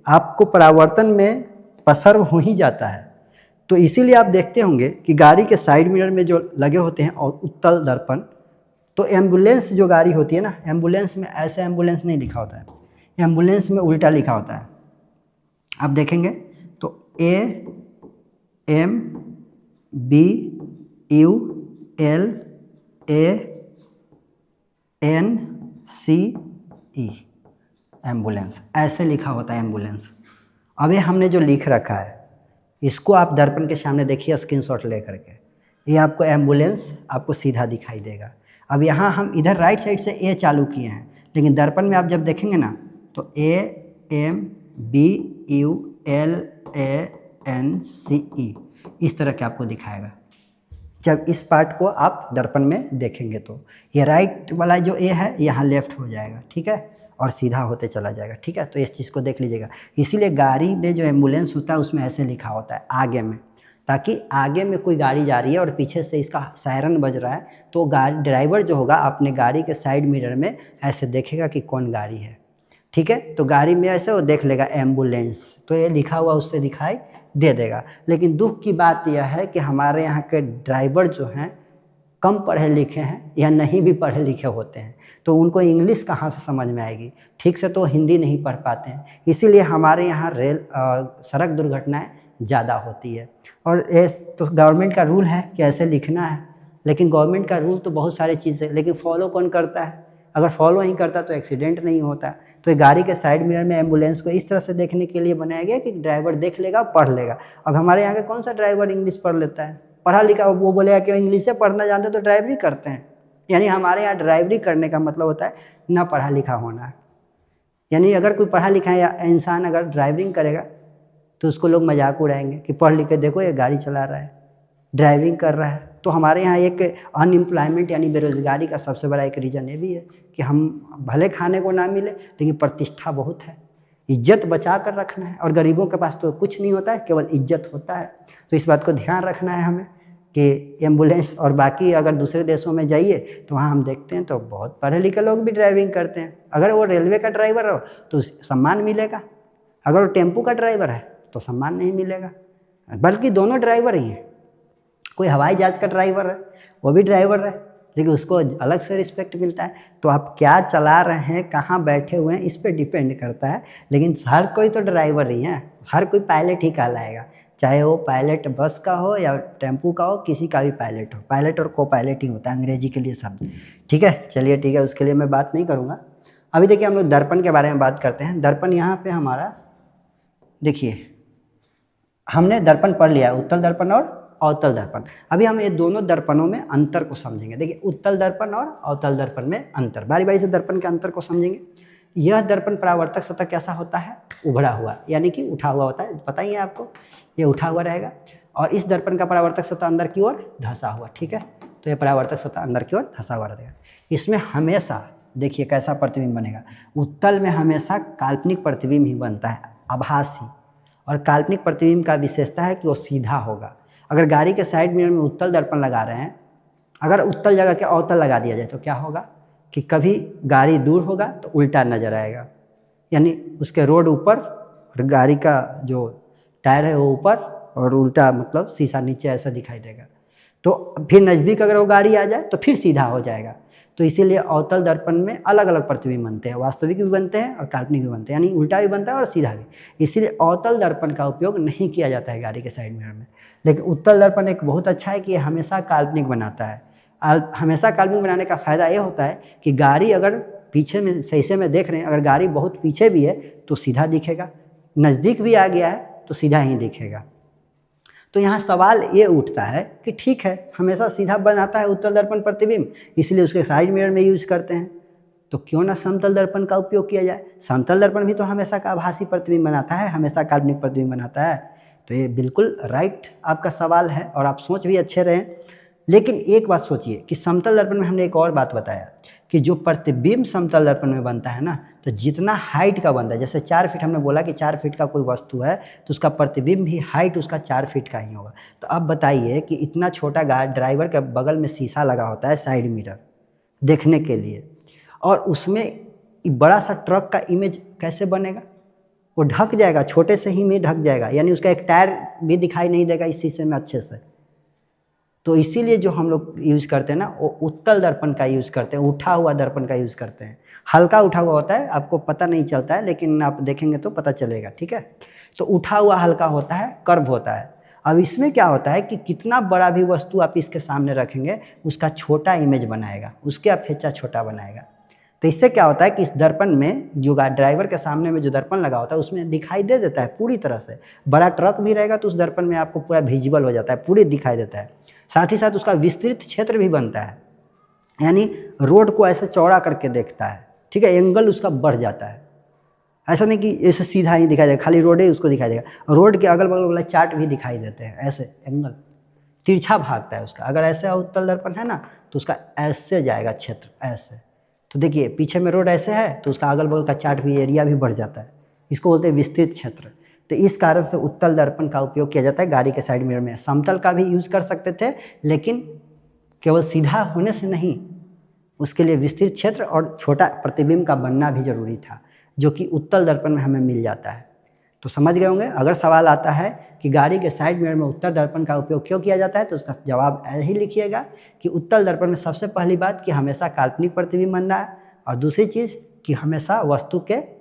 आपको परावर्तन में पसर्व हो ही जाता है। तो इसीलिए आप देखते होंगे कि गाड़ी के साइड मिरर में जो लगे होते हैं और उत्तल दर्पण, तो एम्बुलेंस जो गाड़ी होती है ना, एम्बुलेंस में ऐसे एम्बुलेंस नहीं लिखा होता है, एम्बुलेंस में उल्टा लिखा होता है। आप देखेंगे तो AMBULANCE एम्बुलेंस ऐसे लिखा होता है एम्बुलेंस। अब ये हमने जो लिख रखा है इसको आप दर्पण के सामने देखिए स्क्रीनशॉट ले करके, ये आपको एम्बुलेंस आपको सीधा दिखाई देगा। अब यहाँ हम इधर राइट साइड से ए चालू किए हैं, लेकिन दर्पण में आप जब देखेंगे ना तो AMBULANCE इस तरह के आपको दिखाएगा। जब इस पार्ट को आप दर्पण में देखेंगे तो ये राइट वाला जो ए है यहाँ लेफ्ट हो जाएगा, ठीक है, और सीधा होते चला जाएगा। ठीक है, तो इस चीज़ को देख लीजिएगा। इसीलिए गाड़ी में जो एम्बुलेंस होता है उसमें ऐसे लिखा होता है आगे में, ताकि आगे में कोई गाड़ी जा रही है और पीछे से इसका सायरन बज रहा है तो गाड़ी ड्राइवर जो होगा अपने गाड़ी के साइड मिरर में ऐसे देखेगा कि कौन गाड़ी है। ठीक है, तो गाड़ी में ऐसे वो देख लेगा एम्बुलेंस, तो ये लिखा हुआ उससे दिखाई दे देगा। लेकिन दुख की बात यह है कि हमारे यहाँ के ड्राइवर जो हैं कम पढ़े लिखे हैं या नहीं भी पढ़े लिखे होते हैं, तो उनको इंग्लिश कहाँ से समझ में आएगी, ठीक से तो हिंदी नहीं पढ़ पाते हैं। इसीलिए हमारे यहाँ सड़क दुर्घटनाएं ज़्यादा होती है। और ये तो गवर्नमेंट का रूल है कि ऐसे लिखना है, लेकिन गवर्नमेंट का रूल तो बहुत सारी चीज़ें, लेकिन फॉलो कौन करता है? अगर फॉलो नहीं करता तो एक्सीडेंट नहीं होता। तो ये गाड़ी के साइड मिरर में एम्बुलेंस को इस तरह से देखने के लिए बनाया गया कि ड्राइवर देख लेगा, पढ़ लेगा। अब हमारे यहाँ के कौन सा ड्राइवर इंग्लिश पढ़ लेता है? पढ़ा लिखा, वो बोलेगा कि इंग्लिश से पढ़ना जानते तो ड्राइवरी करते हैं। यानी हमारे यहाँ ड्राइवरी करने का मतलब होता है ना पढ़ा लिखा होना। यानी अगर कोई पढ़ा लिखा इंसान अगर ड्राइवरिंग करेगा तो उसको लोग मजाक उड़ाएंगे कि पढ़ लिख के देखो ये गाड़ी चला रहा है, ड्राइविंग कर रहा है। तो हमारे यहाँ एक अनएम्प्लॉयमेंट यानी बेरोजगारी का सबसे बड़ा एक रीज़न ये भी है कि हम भले खाने को ना मिले लेकिन प्रतिष्ठा बहुत है, इज्जत बचा कर रखना है। और गरीबों के पास तो कुछ नहीं होता है, केवल इज्जत होता है। तो इस बात को ध्यान रखना है हमें कि एम्बुलेंस और बाकी अगर दूसरे देशों में जाइए तो वहाँ हम देखते हैं तो बहुत पढ़े लिखे लोग भी ड्राइविंग करते हैं। अगर वो रेलवे का ड्राइवर हो तो सम्मान मिलेगा, अगर वो टेम्पू का ड्राइवर है तो सम्मान नहीं मिलेगा। बल्कि दोनों ड्राइवर ही हैं। कोई हवाई जहाज़ का ड्राइवर है वो भी ड्राइवर है लेकिन उसको अलग से रिस्पेक्ट मिलता है। तो आप क्या चला रहे हैं, कहाँ बैठे हुए हैं, इस पर डिपेंड करता है। लेकिन हर कोई तो ड्राइवर ही है, हर कोई पायलट ही कहलाएगा, चाहे वो पायलट बस का हो या टेम्पू का हो, किसी का भी पायलट हो। पायलट और को पायलट ही होता है अंग्रेजी के लिए शब्द। ठीक है, चलिए ठीक है, उसके लिए मैं बात नहीं करूँगा। अभी देखिए हम लोग दर्पण के बारे में बात करते हैं। दर्पण यहाँ पे हमारा देखिए, हमने दर्पण पढ़ लिया है, उत्तल दर्पण और अवतल दर्पण। अभी हम ये दोनों दर्पणों में अंतर को समझेंगे। देखिए उत्तल दर्पण और अवतल दर्पण में अंतर, बारी बारी से दर्पण के अंतर को समझेंगे। यह दर्पण परावर्तक सतह कैसा होता है, उभड़ा हुआ, यानी कि उठा हुआ होता है, पता ही है आपको, ये उठा हुआ रहेगा। और इस दर्पण का परावर्तक सतह अंदर की ओर धंसा हुआ। ठीक है, तो ये परावर्तक सतह अंदर की ओर धंसा हुआ रहेगा। इसमें हमेशा देखिए कैसा प्रतिबिंब बनेगा, उत्तल में हमेशा काल्पनिक प्रतिबिंब ही बनता है, आभासी। और काल्पनिक प्रतिबिंब का विशेषता है कि वो सीधा होगा। अगर गाड़ी के साइड मिरर में उत्तल दर्पण लगा रहे हैं, अगर उत्तल जगह के अवतल लगा दिया जाए तो क्या होगा कि कभी गाड़ी दूर होगा तो उल्टा नजर आएगा, यानी उसके रोड ऊपर और गाड़ी का जो टायर है वो ऊपर और उल्टा, मतलब शीशा नीचे ऐसा दिखाई देगा। तो फिर नज़दीक अगर वो गाड़ी आ जाए तो फिर सीधा हो जाएगा। तो इसीलिए अवतल दर्पण में अलग अलग प्रतिबिंब बनते हैं, वास्तविक भी बनते हैं और काल्पनिक भी बनते हैं, यानी उल्टा भी बनता है और सीधा भी। इसीलिए अवतल दर्पण का उपयोग नहीं किया जाता है गाड़ी के साइड मिरर में। लेकिन उत्तल दर्पण एक बहुत अच्छा है कि ये हमेशा काल्पनिक बनाता है। हमेशा काल्पनिक बनाने का फ़ायदा ये होता है कि गाड़ी अगर पीछे में शीशे में देख रहे हैं, अगर गाड़ी बहुत पीछे भी है तो सीधा दिखेगा, नज़दीक भी आ गया है तो सीधा ही दिखेगा। तो यहाँ सवाल ये उठता है कि ठीक है, हमेशा सीधा बनाता है उत्तल दर्पण प्रतिबिंब, इसलिए उसके साइड मिरर में यूज करते हैं, तो क्यों ना समतल दर्पण का उपयोग किया जाए। समतल दर्पण भी तो हमेशा का आभासी प्रतिबिंब बनाता है, हमेशा काल्पनिक प्रतिबिंब बनाता है। तो ये बिल्कुल राइट आपका सवाल है और आप सोच भी अच्छे रहे। लेकिन एक बात सोचिए कि समतल दर्पण में हमने एक और बात बताया कि जो प्रतिबिंब समतल दर्पण में बनता है ना, तो जितना हाइट का बनता है, जैसे 4 फीट हमने बोला कि 4 फीट का कोई वस्तु है तो उसका प्रतिबिंब भी हाइट उसका 4 फीट का ही होगा। तो अब बताइए कि इतना छोटा गाड़ी, ड्राइवर के बगल में शीशा लगा होता है साइड मिरर देखने के लिए, और उसमें बड़ा सा ट्रक का इमेज कैसे बनेगा, वो ढक जाएगा, छोटे से ही में ढक जाएगा, यानी उसका एक टायर भी दिखाई नहीं देगा इस शीशे में अच्छे से। तो इसीलिए जो हम लोग यूज़ करते हैं ना, वो उत्तल दर्पण का यूज़ करते हैं, उठा हुआ दर्पण का यूज़ करते हैं। हल्का उठा हुआ होता है, आपको पता नहीं चलता है, लेकिन आप देखेंगे तो पता चलेगा। ठीक है, तो उठा हुआ हल्का होता है, कर्व होता है। अब इसमें क्या होता है कि कितना बड़ा भी वस्तु आप इसके सामने रखेंगे उसका छोटा इमेज बनाएगा, उसके अपेक्षा छोटा बनाएगा। तो इससे क्या होता है कि इस दर्पण में जो ड्राइवर के सामने में जो दर्पण लगा होता है उसमें दिखाई दे देता है पूरी तरह से। बड़ा ट्रक भी रहेगा तो उस दर्पण में आपको पूरा विजिबल हो जाता है, पूरी दिखाई देता है। साथ ही साथ उसका विस्तृत क्षेत्र भी बनता है, यानी रोड को ऐसे चौड़ा करके देखता है। ठीक है, एंगल उसका बढ़ जाता है, ऐसा नहीं कि ऐसे सीधा ही दिखाई देगा, खाली रोड ही उसको दिखाई देगा, रोड के अगल बगल वाला चार्ट भी दिखाई देते हैं, ऐसे एंगल तिरछा भागता है उसका। अगर ऐसे उत्तल दर्पण है ना तो उसका ऐसे जाएगा क्षेत्र ऐसे। तो देखिए पीछे में रोड ऐसे है तो उसका अगल बगल का चार्ट भी, एरिया भी बढ़ जाता है, इसको बोलते हैं विस्तृत क्षेत्र। तो इस कारण से उत्तल दर्पण का उपयोग किया जाता है गाड़ी के साइड मिरर में। समतल का भी यूज कर सकते थे, लेकिन केवल सीधा होने से नहीं, उसके लिए विस्तृत क्षेत्र और छोटा प्रतिबिंब का बनना भी जरूरी था, जो कि उत्तल दर्पण में हमें मिल जाता है। तो समझ गए होंगे। अगर सवाल आता है कि गाड़ी के साइड मिरर में उत्तल दर्पण का उपयोग क्यों किया जाता है, तो उसका जवाब यही लिखिएगा कि उत्तल दर्पण में सबसे पहली बात कि हमेशा काल्पनिक प्रतिबिंब बनना है, और दूसरी चीज़ कि हमेशा वस्तु के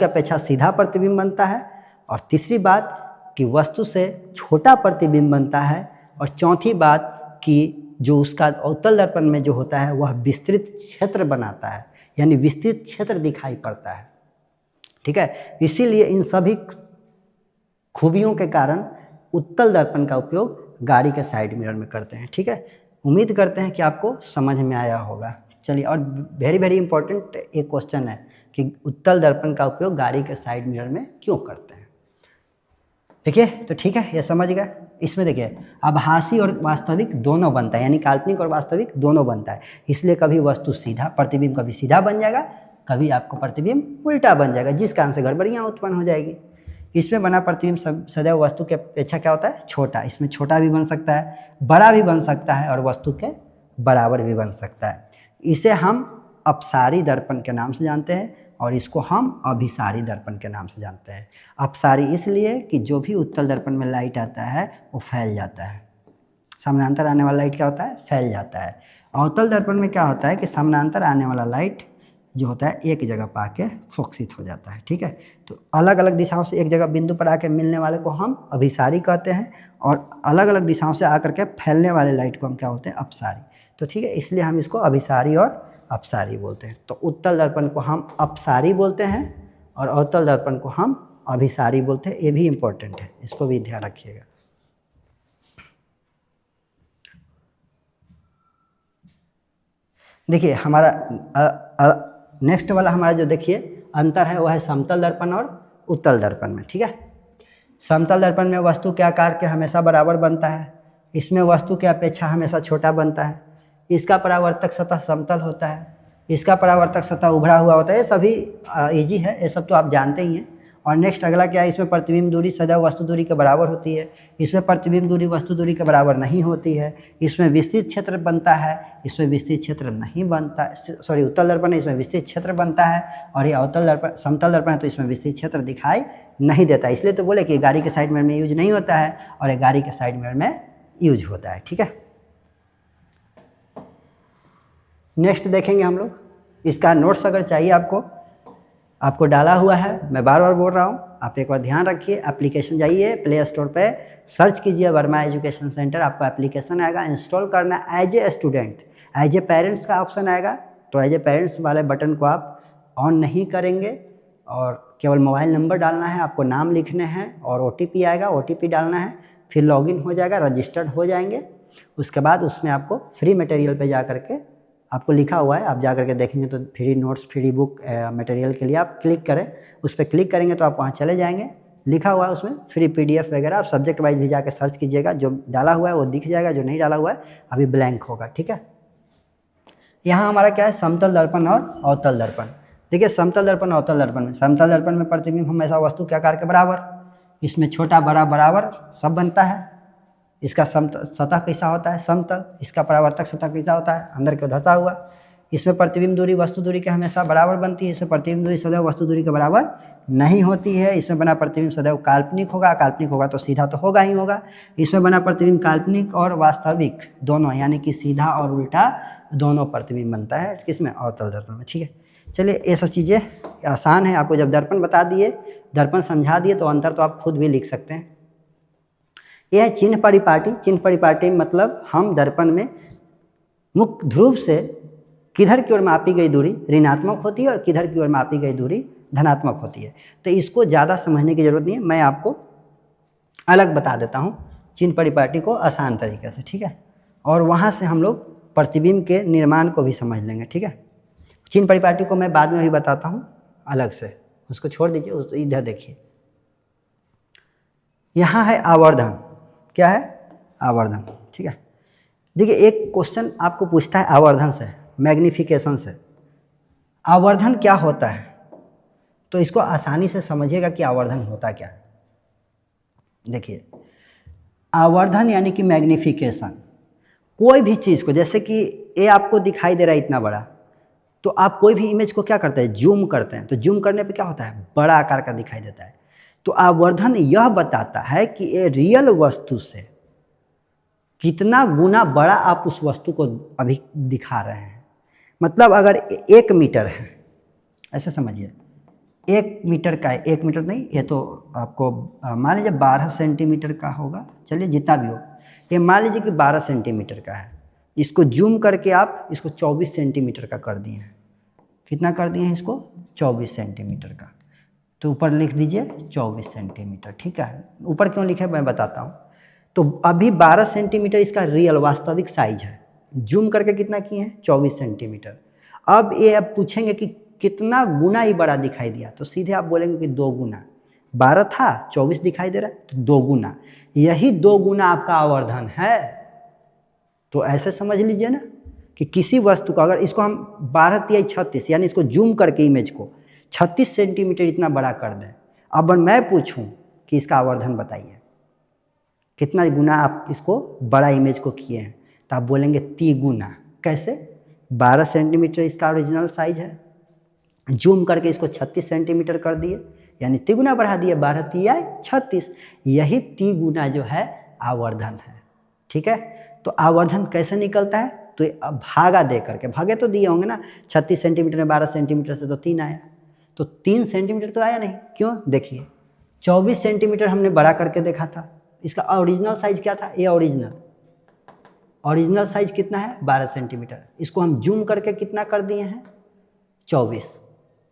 अपेक्षा सीधा प्रतिबिंब बनता है, और तीसरी बात कि वस्तु से छोटा प्रतिबिंब बनता है, और चौथी बात कि जो उसका उत्तल दर्पण में जो होता है वह विस्तृत क्षेत्र बनाता है, यानी विस्तृत क्षेत्र दिखाई पड़ता है। ठीक है, इसीलिए इन सभी खूबियों के कारण उत्तल दर्पण का उपयोग गाड़ी के साइड मिरर में करते हैं। ठीक है, उम्मीद करते हैं कि आपको समझ में आया होगा। चलिए, और वेरी वेरी इंपॉर्टेंट एक क्वेश्चन है कि उत्तल दर्पण का उपयोग गाड़ी के साइड मिरर में क्यों करते हैं। देखिए, तो ठीक है, ये समझ गए। इसमें देखिए, आभासी और वास्तविक दोनों बनता है, यानी काल्पनिक और वास्तविक दोनों बनता है। इसलिए कभी वस्तु सीधा, प्रतिबिंब कभी सीधा बन जाएगा, कभी आपको प्रतिबिंब उल्टा बन जाएगा, जिस कारण से गड़बड़ियाँ उत्पन्न हो जाएगी। इसमें बना प्रतिबिंब सदैव वस्तु के अपेक्षा क्या होता है, छोटा। इसमें छोटा भी बन सकता है, बड़ा भी बन सकता है और वस्तु के बराबर भी बन सकता है। इसे हम अपसारी दर्पण के नाम से जानते हैं और इसको हम अभिसारी दर्पण के नाम से जानते हैं। अपसारी इसलिए कि जो भी उत्तल दर्पण में लाइट आता है वो फैल जाता है। समानांतर आने वाला लाइट क्या होता है, फैल जाता है। अवतल दर्पण में क्या होता है कि समानांतर आने वाला लाइट जो होता है एक जगह पर आके फोकसित हो जाता है। ठीक है, तो अलग अलग दिशाओं से एक जगह बिंदु पर आके मिलने वाले को हम अभिसारी कहते हैं और अलग अलग दिशाओं से आकर के फैलने वाले लाइट को हम क्या बोलते हैं, अपसारी। तो ठीक है, इसलिए हम इसको अभिसारी और अपसारी बोलते हैं। तो उत्तल दर्पण को हम अपसारी बोलते हैं और अवतल दर्पण को हम अभिसारी बोलते हैं। ये भी इम्पोर्टेंट है, इसको भी ध्यान रखिएगा। देखिए, हमारा नेक्स्ट वाला हमारा जो देखिए अंतर है वो है समतल दर्पण और उत्तल दर्पण में। ठीक है, समतल दर्पण में वस्तु के आकार के हमेशा बराबर बनता है, इसमें वस्तु की अपेक्षा हमेशा छोटा बनता है, इसका परावर्तक सतह समतल होता है, इसका परावर्तक सतह उभरा हुआ होता है। ये सभी इजी है, ये सब तो आप जानते ही हैं। और नेक्स्ट अगला क्या है, इसमें प्रतिबिंब दूरी सदैव वस्तु दूरी के बराबर होती है, इसमें प्रतिबिंब दूरी वस्तु दूरी के बराबर नहीं होती है, इसमें विस्तृत क्षेत्र बनता है, इसमें विस्तृत क्षेत्र नहीं बनता। सॉरी, उत्तल दर्पण है, इसमें विस्तृत क्षेत्र बनता है और ये अवतल दर्पण समतल दर्पण है तो इसमें विस्तृत क्षेत्र दिखाई नहीं देता। इसलिए तो बोले कि गाड़ी के साइड मिरर में यूज नहीं होता है और ये गाड़ी के साइड मिरर में यूज होता है। ठीक है, नेक्स्ट देखेंगे हम लोग। इसका नोट्स अगर चाहिए आपको डाला हुआ है, मैं बार बार बोल रहा हूँ, आप एक बार ध्यान रखिए। एप्लीकेशन जाइए, प्ले स्टोर पे सर्च कीजिए वर्मा एजुकेशन सेंटर, आपको एप्लीकेशन आएगा, इंस्टॉल करना as a student. As a parents का ऑप्शन आएगा, तो एज ए पेरेंट्स वाले बटन को आप ऑन नहीं करेंगे और केवल मोबाइल नंबर डालना है, आपको नाम लिखने हैं और OTP आएगा, OTP डालना है, फिर लॉगिन हो जाएगा, रजिस्टर्ड हो जाएंगे। उसके बाद उसमें आपको फ्री मटेरियल पे जा करके आपको लिखा हुआ है, आप जा करके देखेंगे तो free notes, free book material के लिए आप क्लिक करें, उस पर क्लिक करेंगे तो आप वहाँ चले जाएंगे, लिखा हुआ है उसमें फ्री PDF वगैरह। आप सब्जेक्ट वाइज भी जाकर सर्च कीजिएगा, जो डाला हुआ है वो दिख जाएगा, जो नहीं डाला हुआ है अभी ब्लैंक होगा। ठीक है, यहाँ हमारा क्या है, समतल दर्पण और अवतल दर्पण। देखिए, समतल दर्पण और अवतल दर्पण में, समतल दर्पण में प्रतिबिंब हमेशा वस्तु के आकार के बराबर, इसमें छोटा बड़ा बराबर सब बनता है। इसका सतह कैसा होता है, समतल। इसका परावर्तक सतह कैसा होता है, अंदर की ओर धंसा हुआ। इसमें प्रतिबिंब दूरी वस्तु दूरी के हमेशा बराबर बनती है, इसमें प्रतिबिंब दूरी सदैव वस्तु दूरी के बराबर नहीं होती है। इसमें बना प्रतिबिंब सदैव काल्पनिक होगा, काल्पनिक होगा तो सीधा तो होगा ही होगा। इसमें बना प्रतिबिंब काल्पनिक और वास्तविक दोनों, यानी कि सीधा और उल्टा दोनों प्रतिबिंब बनता है किसमें, अवतल दर्पण में। ठीक है, चलिए, ये सब चीज़ें आसान है। आपको जब दर्पण बता दिए, दर्पण समझा दिए, तो अंतर तो आप खुद भी लिख सकते हैं। यह है चिन्ह परिपाटी। चिन्ह परिपाटी मतलब हम दर्पण में मुख्य ध्रुव से किधर की ओर मापी गई दूरी ऋणात्मक होती है और किधर की ओर मापी गई दूरी धनात्मक होती है। तो इसको ज़्यादा समझने की जरूरत नहीं है, मैं आपको अलग बता देता हूँ चिन्ह परिपाटी को आसान तरीके से। ठीक है, और वहाँ से हम लोग प्रतिबिंब के निर्माण को भी समझ लेंगे। ठीक है, चिन्ह परिपाटी को मैं बाद में भी बताता हूँ अलग से, उसको छोड़ दीजिए, उसको इधर देखिए। यहाँ है आवर्धन। क्या है, आवर्धन। ठीक है, देखिए, एक क्वेश्चन आपको पूछता है आवर्धन से, मैग्निफिकेशन से, आवर्धन क्या होता है, तो इसको आसानी से समझिएगा कि आवर्धन होता क्या है। देखिए, आवर्धन यानी कि मैग्निफिकेशन, कोई भी चीज़ को, जैसे कि ये आपको दिखाई दे रहा है इतना बड़ा, तो आप कोई भी इमेज को क्या करते हैं, जूम करते हैं, तो जूम करने पे क्या होता है, बड़ा आकार का दिखाई देता है। तो आवर्धन यह बताता है कि ये रियल वस्तु से कितना गुना बड़ा आप उस वस्तु को अभी दिखा रहे हैं। मतलब अगर 1 मीटर है, ऐसे समझिए, 1 मीटर का है, 1 मीटर नहीं, ये तो आपको मान लीजिए 12 सेंटीमीटर का होगा, चलिए जितना भी हो, ये मान लीजिए कि 12 सेंटीमीटर का है। इसको जूम करके आप इसको 24 सेंटीमीटर का कर दिए हैं। कितना कर दिए हैं इसको, 24 सेंटीमीटर का। तो ऊपर लिख दीजिए 24 सेंटीमीटर। ठीक है, ऊपर क्यों लिखे मैं बताता हूँ। तो अभी 12 सेंटीमीटर इसका रियल वास्तविक साइज है, जूम करके कितना किए हैं 24 सेंटीमीटर। अब ये अब पूछेंगे कि कितना गुना ही बड़ा दिखाई दिया, तो सीधे आप बोलेंगे कि 2 गुना। 12 था 24 दिखाई दे रहा है तो 2 गुना, यही 2 गुना आपका आवर्धन है। तो ऐसे समझ लीजिए ना कि किसी वस्तु का अगर इसको हम 12 तिहाई 36 यानी इसको जूम करके इमेज को 36 सेंटीमीटर इतना बड़ा कर दें, अब मैं पूछूं कि इसका आवर्धन बताइए कितना गुना आप इसको बड़ा इमेज को किए हैं, तो आप बोलेंगे 3 गुना। कैसे? 12 सेंटीमीटर इसका ओरिजिनल साइज है, जूम करके इसको 36 सेंटीमीटर कर दिए यानी 3 गुना बढ़ा दिए, 12 तिहाई 36, यही 3 गुना जो है आवर्धन है। ठीक है, तो आवर्धन कैसे निकलता है? तो भागा दे करके, भागे तो दिए होंगे ना, 36 सेंटीमीटर में 12 सेंटीमीटर से तो 3 आया, तो 3 सेंटीमीटर तो आया नहीं। क्यों? देखिए 24 सेंटीमीटर हमने बड़ा करके देखा था, इसका ओरिजिनल साइज क्या था? ये ओरिजिनल साइज कितना है? 12 सेंटीमीटर। इसको हम जूम करके कितना कर दिए हैं? 24।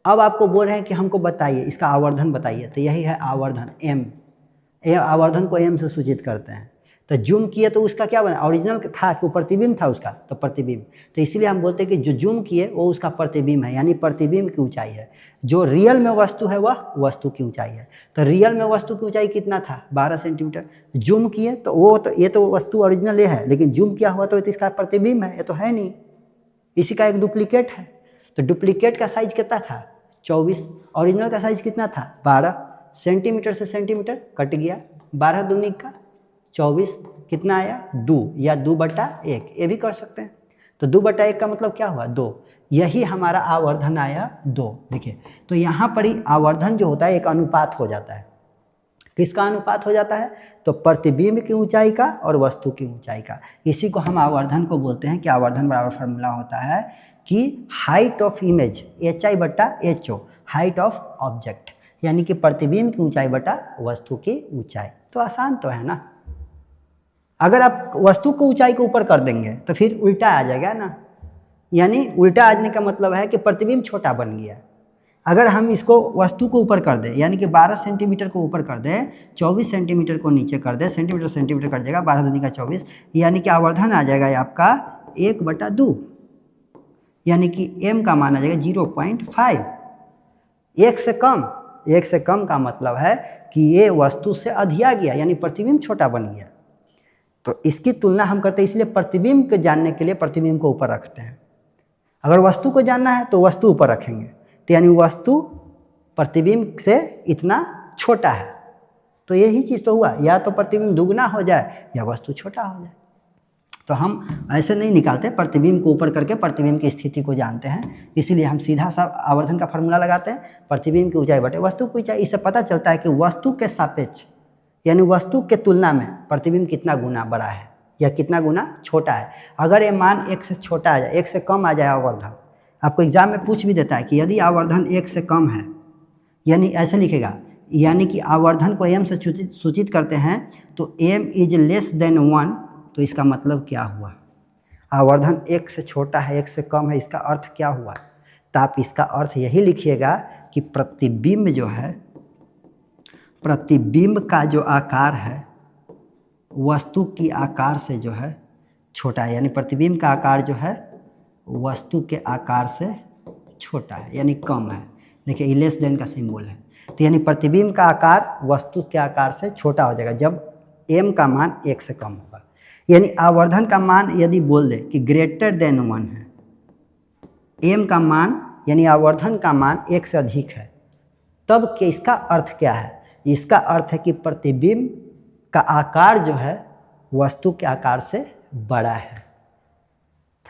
अब आपको बोल रहे हैं कि हमको बताइए इसका आवर्धन बताइए, तो यही है आवर्धन m। आवर्धन को m से सूचित करते हैं। तो जूम किए तो उसका क्या बना? ओरिजिनल था कि प्रतिबिंब था उसका, तो प्रतिबिंब, तो इसीलिए हम बोलते हैं कि जो जूम किए वो उसका प्रतिबिंब है, यानी प्रतिबिंब की ऊंचाई है। जो रियल में वस्तु है वह वस्तु की ऊंचाई है। तो रियल में वस्तु की ऊंचाई कितना था? 12 सेंटीमीटर। जूम किए तो वो तो ये तो वस्तु ओरिजिनल ये है, लेकिन जूम किया हुआ तो इसका प्रतिबिंब है, ये तो है नहीं, इसी का एक डुप्लीकेट है। तो डुप्लीकेट का साइज कितना था? 24। ओरिजिनल का साइज कितना था? 12। सेंटीमीटर से सेंटीमीटर कट गया, 12 दूनी का 24, कितना आया? 2 या 2/1, ये भी कर सकते हैं। तो 2/1 का मतलब क्या हुआ? 2। यही हमारा आवर्धन आया 2। देखिए तो यहाँ पर ही आवर्धन जो होता है एक अनुपात हो जाता है। किसका अनुपात हो जाता है? तो प्रतिबिंब की ऊंचाई का और वस्तु की ऊंचाई का। इसी को हम आवर्धन को बोलते हैं कि आवर्धन बराबर फार्मूला होता है कि height of image HI/HO, height of object, यानी कि प्रतिबिंब की ऊंचाई बटा वस्तु की ऊंचाई। तो आसान तो है ना। अगर आप वस्तु को ऊंचाई को ऊपर कर देंगे तो फिर उल्टा आ जाएगा ना, यानी उल्टा आ जाने का मतलब है कि प्रतिबिंब छोटा बन गया। अगर हम इसको वस्तु को ऊपर कर दें, यानी कि 12 सेंटीमीटर को ऊपर कर दें, 24 सेंटीमीटर को नीचे कर दें, सेंटीमीटर सेंटीमीटर कट जाएगा, 12 दूनी का 24, यानी कि आवर्धन आ जाएगा आपका 1/2, यानी कि m का मान आ जाएगा 0.5। 1 से कम का मतलब है कि ये वस्तु से अधिया गया, यानी प्रतिबिंब छोटा बन गया। तो इसकी तुलना हम करते हैं, इसलिए प्रतिबिंब को जानने के लिए प्रतिबिंब को ऊपर रखते हैं। अगर वस्तु को जानना है तो वस्तु ऊपर रखेंगे, तो यानी वस्तु प्रतिबिंब से इतना छोटा है। तो यही चीज़ तो हुआ, या तो प्रतिबिंब दुगना हो जाए या वस्तु छोटा हो जाए। तो हम ऐसे नहीं निकालते, प्रतिबिंब को ऊपर करके प्रतिबिंब की स्थिति को जानते हैं, इसीलिए हम सीधा सा आवर्धन का फार्मूला लगाते हैं, प्रतिबिंब की ऊंचाई बटे वस्तु की ऊंचाई। इससे पता चलता है कि वस्तु के सापेक्ष, यानी वस्तु के तुलना में प्रतिबिंब कितना गुना बड़ा है या कितना गुना छोटा है। अगर ये मान 1 से छोटा आ जाए, 1 से कम आ जाए आवर्धन, आपको एग्जाम में पूछ भी देता है कि यदि आवर्धन 1 से कम है, यानी ऐसे लिखेगा, यानी कि आवर्धन को m से सूचित करते हैं, तो m इज लेस देन 1, तो इसका मतलब क्या हुआ? आवर्धन 1 से छोटा है, 1 से कम है, इसका अर्थ क्या हुआ? तो आप इसका अर्थ यही लिखिएगा कि प्रतिबिंब जो है, प्रतिबिंब का जो आकार है वस्तु की आकार से जो है छोटा है, यानी प्रतिबिंब का आकार जो है वस्तु के आकार से छोटा है, यानी कम है। देखिए ये लेस देन का सिंबल है, तो यानी प्रतिबिंब का आकार वस्तु के आकार से छोटा हो जाएगा जब m का मान 1 से कम होगा। यानी आवर्धन का मान यदि बोल दे कि ग्रेटर देन 1 है, m का मान यानी आवर्धन का मान 1 से अधिक है, तब के इसका अर्थ क्या है? इसका अर्थ है कि प्रतिबिंब का आकार जो है वस्तु के आकार से बड़ा है।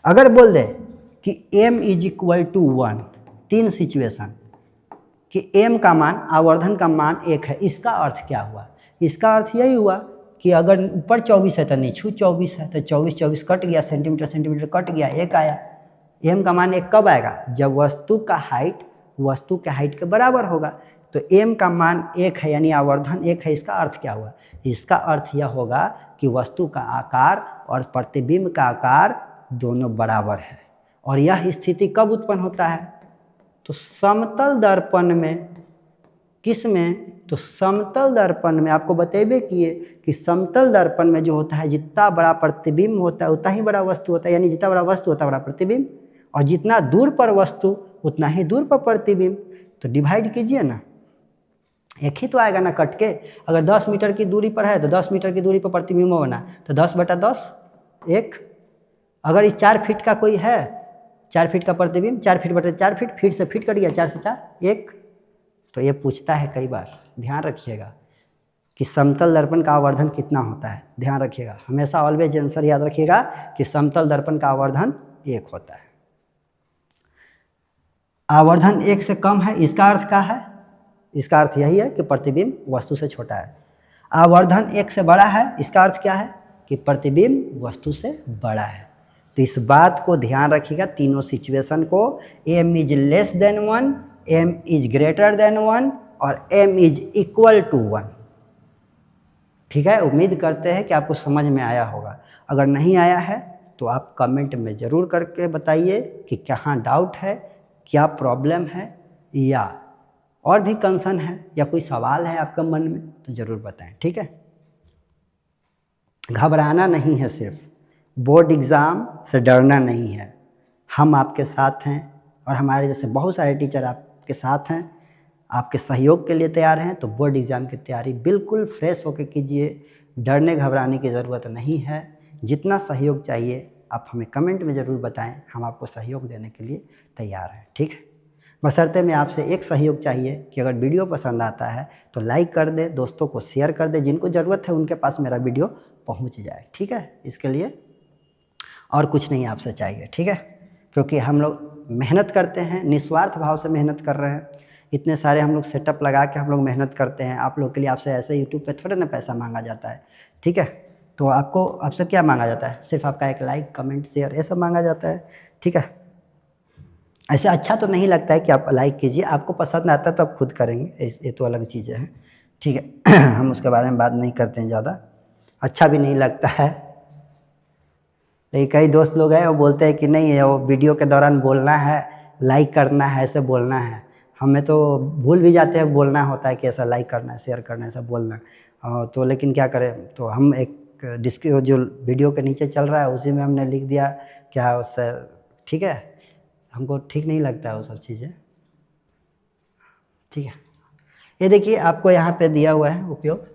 अगर बोल दे कि m is equal to 1, 3 situation कि m का मान आवर्धन का मान 1 है, इसका अर्थ क्या हुआ? इसका अर्थ यही हुआ कि अगर ऊपर 24 है तो नीचे 24 है, तो 24 कट गया, सेंटीमीटर सेंटीमीटर कट गया, 1 आया। m का मान 1 कब आएगा? जब वस्तु का हाइट वस्तु के हाइट के बराबर होगा। तो m का मान 1 है, यानी आवर्धन 1 है, इसका अर्थ क्या हुआ? इसका अर्थ यह होगा कि वस्तु का आकार और प्रतिबिंब का आकार दोनों बराबर है। और यह स्थिति कब उत्पन्न होता है? तो समतल दर्पण में किस में? तो समतल दर्पण में। आपको बतेबे किए कि समतल दर्पण में जो होता है जितना बड़ा प्रतिबिंब होता है उतना ही बड़ा वस्तु होता है, यानी जितना बड़ा वस्तु उतना बड़ा प्रतिबिंब, और जितना दूर पर वस्तु उतना ही दूर पर प्रतिबिंब। तो डिवाइड कीजिए ना, एक ही तो आएगा ना कट के। अगर 10 मीटर की दूरी पर है तो 10 मीटर की दूरी पर प्रतिबिंब बना, तो 10/10 1। अगर इस 4 फीट का कोई है, 4 फीट का प्रतिबिंब, 4 फीट बटे 4 फीट, फीट से फीट कट गया, 4 से 4 1। तो ये पूछता है कई बार, ध्यान रखिएगा कि समतल दर्पण का आवर्धन कितना होता है। ध्यान रखिएगा, हमेशा ऑलवेज आंसर याद रखिएगा कि समतल दर्पण का आवर्धन 1 होता है। आवर्धन 1 से कम है, इसका अर्थ क्या है? इसका अर्थ यही है कि प्रतिबिंब वस्तु से छोटा है। आवर्धन 1 से बड़ा है, इसका अर्थ क्या है? कि प्रतिबिंब वस्तु से बड़ा है। तो इस बात को ध्यान रखिएगा, तीनों सिचुएशन को। m is less than 1, m is greater than 1 और m इज इक्वल टू 1। ठीक है, उम्मीद करते हैं कि आपको समझ में आया होगा। अगर नहीं आया है तो आप कमेंट में ज़रूर करके बताइए कि कहाँ डाउट है, क्या प्रॉब्लम है, या और भी कंसर्न है, या कोई सवाल है आपका मन में तो ज़रूर बताएं। ठीक है, घबराना नहीं है, सिर्फ बोर्ड एग्ज़ाम से डरना नहीं है। हम आपके साथ हैं और हमारे जैसे बहुत सारे टीचर आपके साथ हैं, आपके सहयोग के लिए तैयार हैं। तो बोर्ड एग्ज़ाम की तैयारी बिल्कुल फ्रेश होकर कीजिए, डरने घबराने की ज़रूरत नहीं है। जितना सहयोग चाहिए आप हमें कमेंट में ज़रूर बताएं, हम आपको सहयोग देने के लिए तैयार हैं। ठीक है, बशर्ते में आपसे एक सहयोग चाहिए कि अगर वीडियो पसंद आता है तो लाइक कर दे, दोस्तों को शेयर कर दे, जिनको ज़रूरत है उनके पास मेरा वीडियो पहुंच जाए। ठीक है, इसके लिए और कुछ नहीं आपसे चाहिए। ठीक है, क्योंकि हम लोग मेहनत करते हैं, निस्वार्थ भाव से मेहनत कर रहे हैं। इतने सारे हम लोग सेटअप लगा के हम लोग मेहनत करते हैं आप लोग के लिए। आपसे ऐसे यूट्यूब पे थोड़े ना पैसा मांगा जाता है। ठीक है, तो आपसे क्या मांगा जाता है? सिर्फ आपका एक लाइक, कमेंट, शेयर, ये सब मांगा जाता है। ठीक है, ऐसे अच्छा तो नहीं लगता है कि आप लाइक कीजिए, आपको पसंद आता है तो आप खुद करेंगे, ये तो अलग चीज़ें हैं। ठीक है, हम उसके बारे में बात नहीं करते हैं ज़्यादा, अच्छा भी नहीं लगता है। लेकिन कई दोस्त लोग हैं वो बोलते हैं कि नहीं, वो वीडियो के दौरान बोलना है, लाइक करना है, ऐसे बोलना है। हमें तो भूल भी जाते हैं, बोलना होता है कि ऐसा लाइक करना है, शेयर करना है, ऐसा बोलना। तो लेकिन क्या करें, तो हम एक जो वीडियो के नीचे चल रहा है उसी में हमने लिख दिया क्या उससे। ठीक है, हमको ठीक नहीं लगता है वो सब चीज़ें। ठीक है, ये देखिए आपको यहाँ पे दिया हुआ है उपयोग,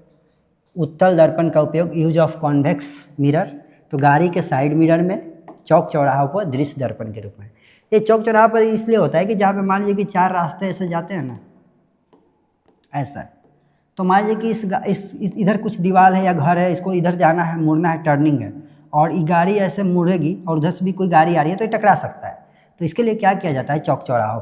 उत्तल दर्पण का उपयोग, यूज ऑफ कॉन्वेक्स मिरर। तो गाड़ी के साइड मिरर में चौक चौराहों पर दृश्य दर्पण के रूप में। ये चौक चौराहा पर इसलिए होता है कि जहाँ पे मान लीजिए कि 4 रास्ते ऐसे जाते हैं ना, ऐसा, तो मान लीजिए कि इस इधर कुछ दीवार है या घर है, इसको इधर जाना है, मुड़ना है, टर्निंग है, और ये गाड़ी ऐसे मुड़ेगी और उधर से भी कोई गाड़ी आ रही है तो ये टकरा सकता है। तो इसके लिए क्या किया जाता है, चौक चौराहों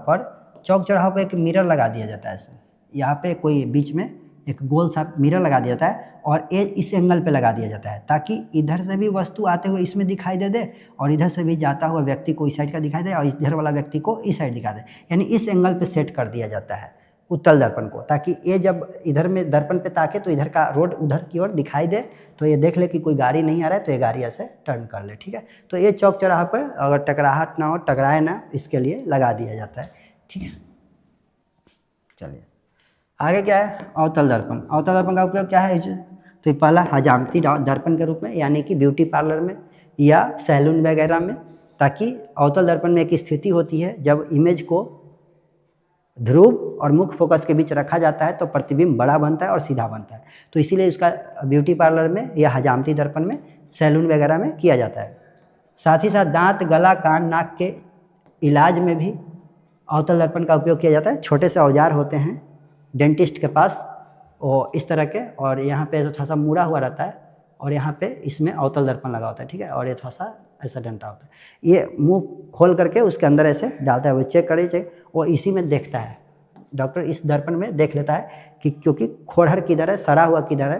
पर एक मिरर लगा दिया जाता है। ऐसे यहाँ पे कोई बीच में एक गोल सा मिरर लगा दिया जाता है और ये इस एंगल पे लगा दिया जाता है, ताकि इधर से भी वस्तु आते हुए इसमें दिखाई दे और इधर से भी जाता हुआ व्यक्ति को इस साइड का दिखाई दे और इधर वाला व्यक्ति को इस साइड दिखा दे। यानी इस एंगल पे सेट कर दिया जाता है उत्तल दर्पण को, ताकि ये जब इधर में दर्पण पे ताके तो इधर का रोड उधर की ओर दिखाई दे, तो ये देख ले कि कोई गाड़ी नहीं आ रहा है तो ये गाड़ी ऐसे टर्न कर ले। ठीक है, तो ये चौक चौराहा पर अगर टकराहट ना हो, टकराए ना, इसके लिए लगा दिया जाता है। ठीक है, चलिए आगे क्या है, अवतल दर्पण। अवतल दर्पण का उपयोग क्या है? तो पहला हजामती दर्पण के रूप में, यानी कि ब्यूटी पार्लर में या सैलून वगैरह में, ताकि अवतल दर्पण में एक स्थिति होती है जब इमेज को ध्रुव और मुख्य फोकस के बीच रखा जाता है तो प्रतिबिंब बड़ा बनता है और सीधा बनता है। तो इसीलिए उसका ब्यूटी पार्लर में या हजामती दर्पण में, सैलून वगैरह में किया जाता है। साथ ही साथ दांत, गला, कान, नाक के इलाज में भी अवतल दर्पण का उपयोग किया जाता है। छोटे से औजार होते हैं डेंटिस्ट के पास, वो इस तरह के, और यहाँ पे थोड़ा सा मुड़ा हुआ रहता है और यहाँ पे इसमें अवतल दर्पण लगा होता है। ठीक है, और ये थोड़ा सा ऐसा डंटा होता है, ये मुंह खोल करके उसके अंदर ऐसे डालता है, वो चेक करे, वो इसी में देखता है। डॉक्टर इस दर्पण में देख लेता है कि क्योंकि खोड़हर किधर है, सड़ा हुआ किधर है,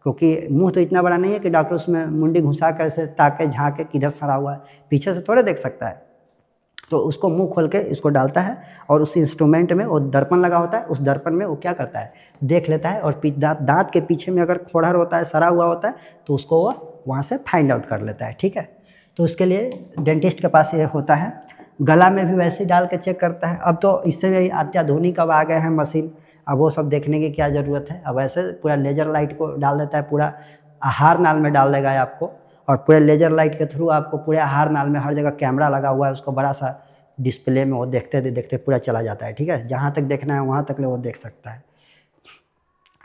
क्योंकि मुंह तो इतना बड़ा नहीं है कि डॉक्टर उसमें मुंडी घुसा कर से ताके झाँके किधर सड़ा हुआ है, पीछे से थोड़े देख सकता है। तो उसको मुंह खोल के इसको डालता है और उस इंस्ट्रूमेंट में वो दर्पण लगा होता है, उस दर्पण में वो क्या करता है, देख लेता है, और दांत के पीछे में अगर खोड़हर होता है, सड़ा हुआ होता है, तो उसको वो वहाँ से फाइंड आउट कर लेता है। ठीक है, तो उसके लिए डेंटिस्ट के पास ये होता है। गला में भी वैसे ही डाल के चेक करता है। अब तो इससे भी अत्याधुनिक अब आ गए हैं मशीन, अब वो सब देखने की क्या ज़रूरत है। अब ऐसे पूरा लेज़र लाइट को डाल देता है, पूरा आहार नाल में डाल देगा आपको, और पूरे लेज़र लाइट के थ्रू आपको पूरे आहार नाल में हर जगह कैमरा लगा हुआ है, उसको बड़ा सा डिस्प्ले में वो देखते देखते पूरा चला जाता है, ठीक है। जहाँ तक देखना है वहाँ तक वो देख सकता है।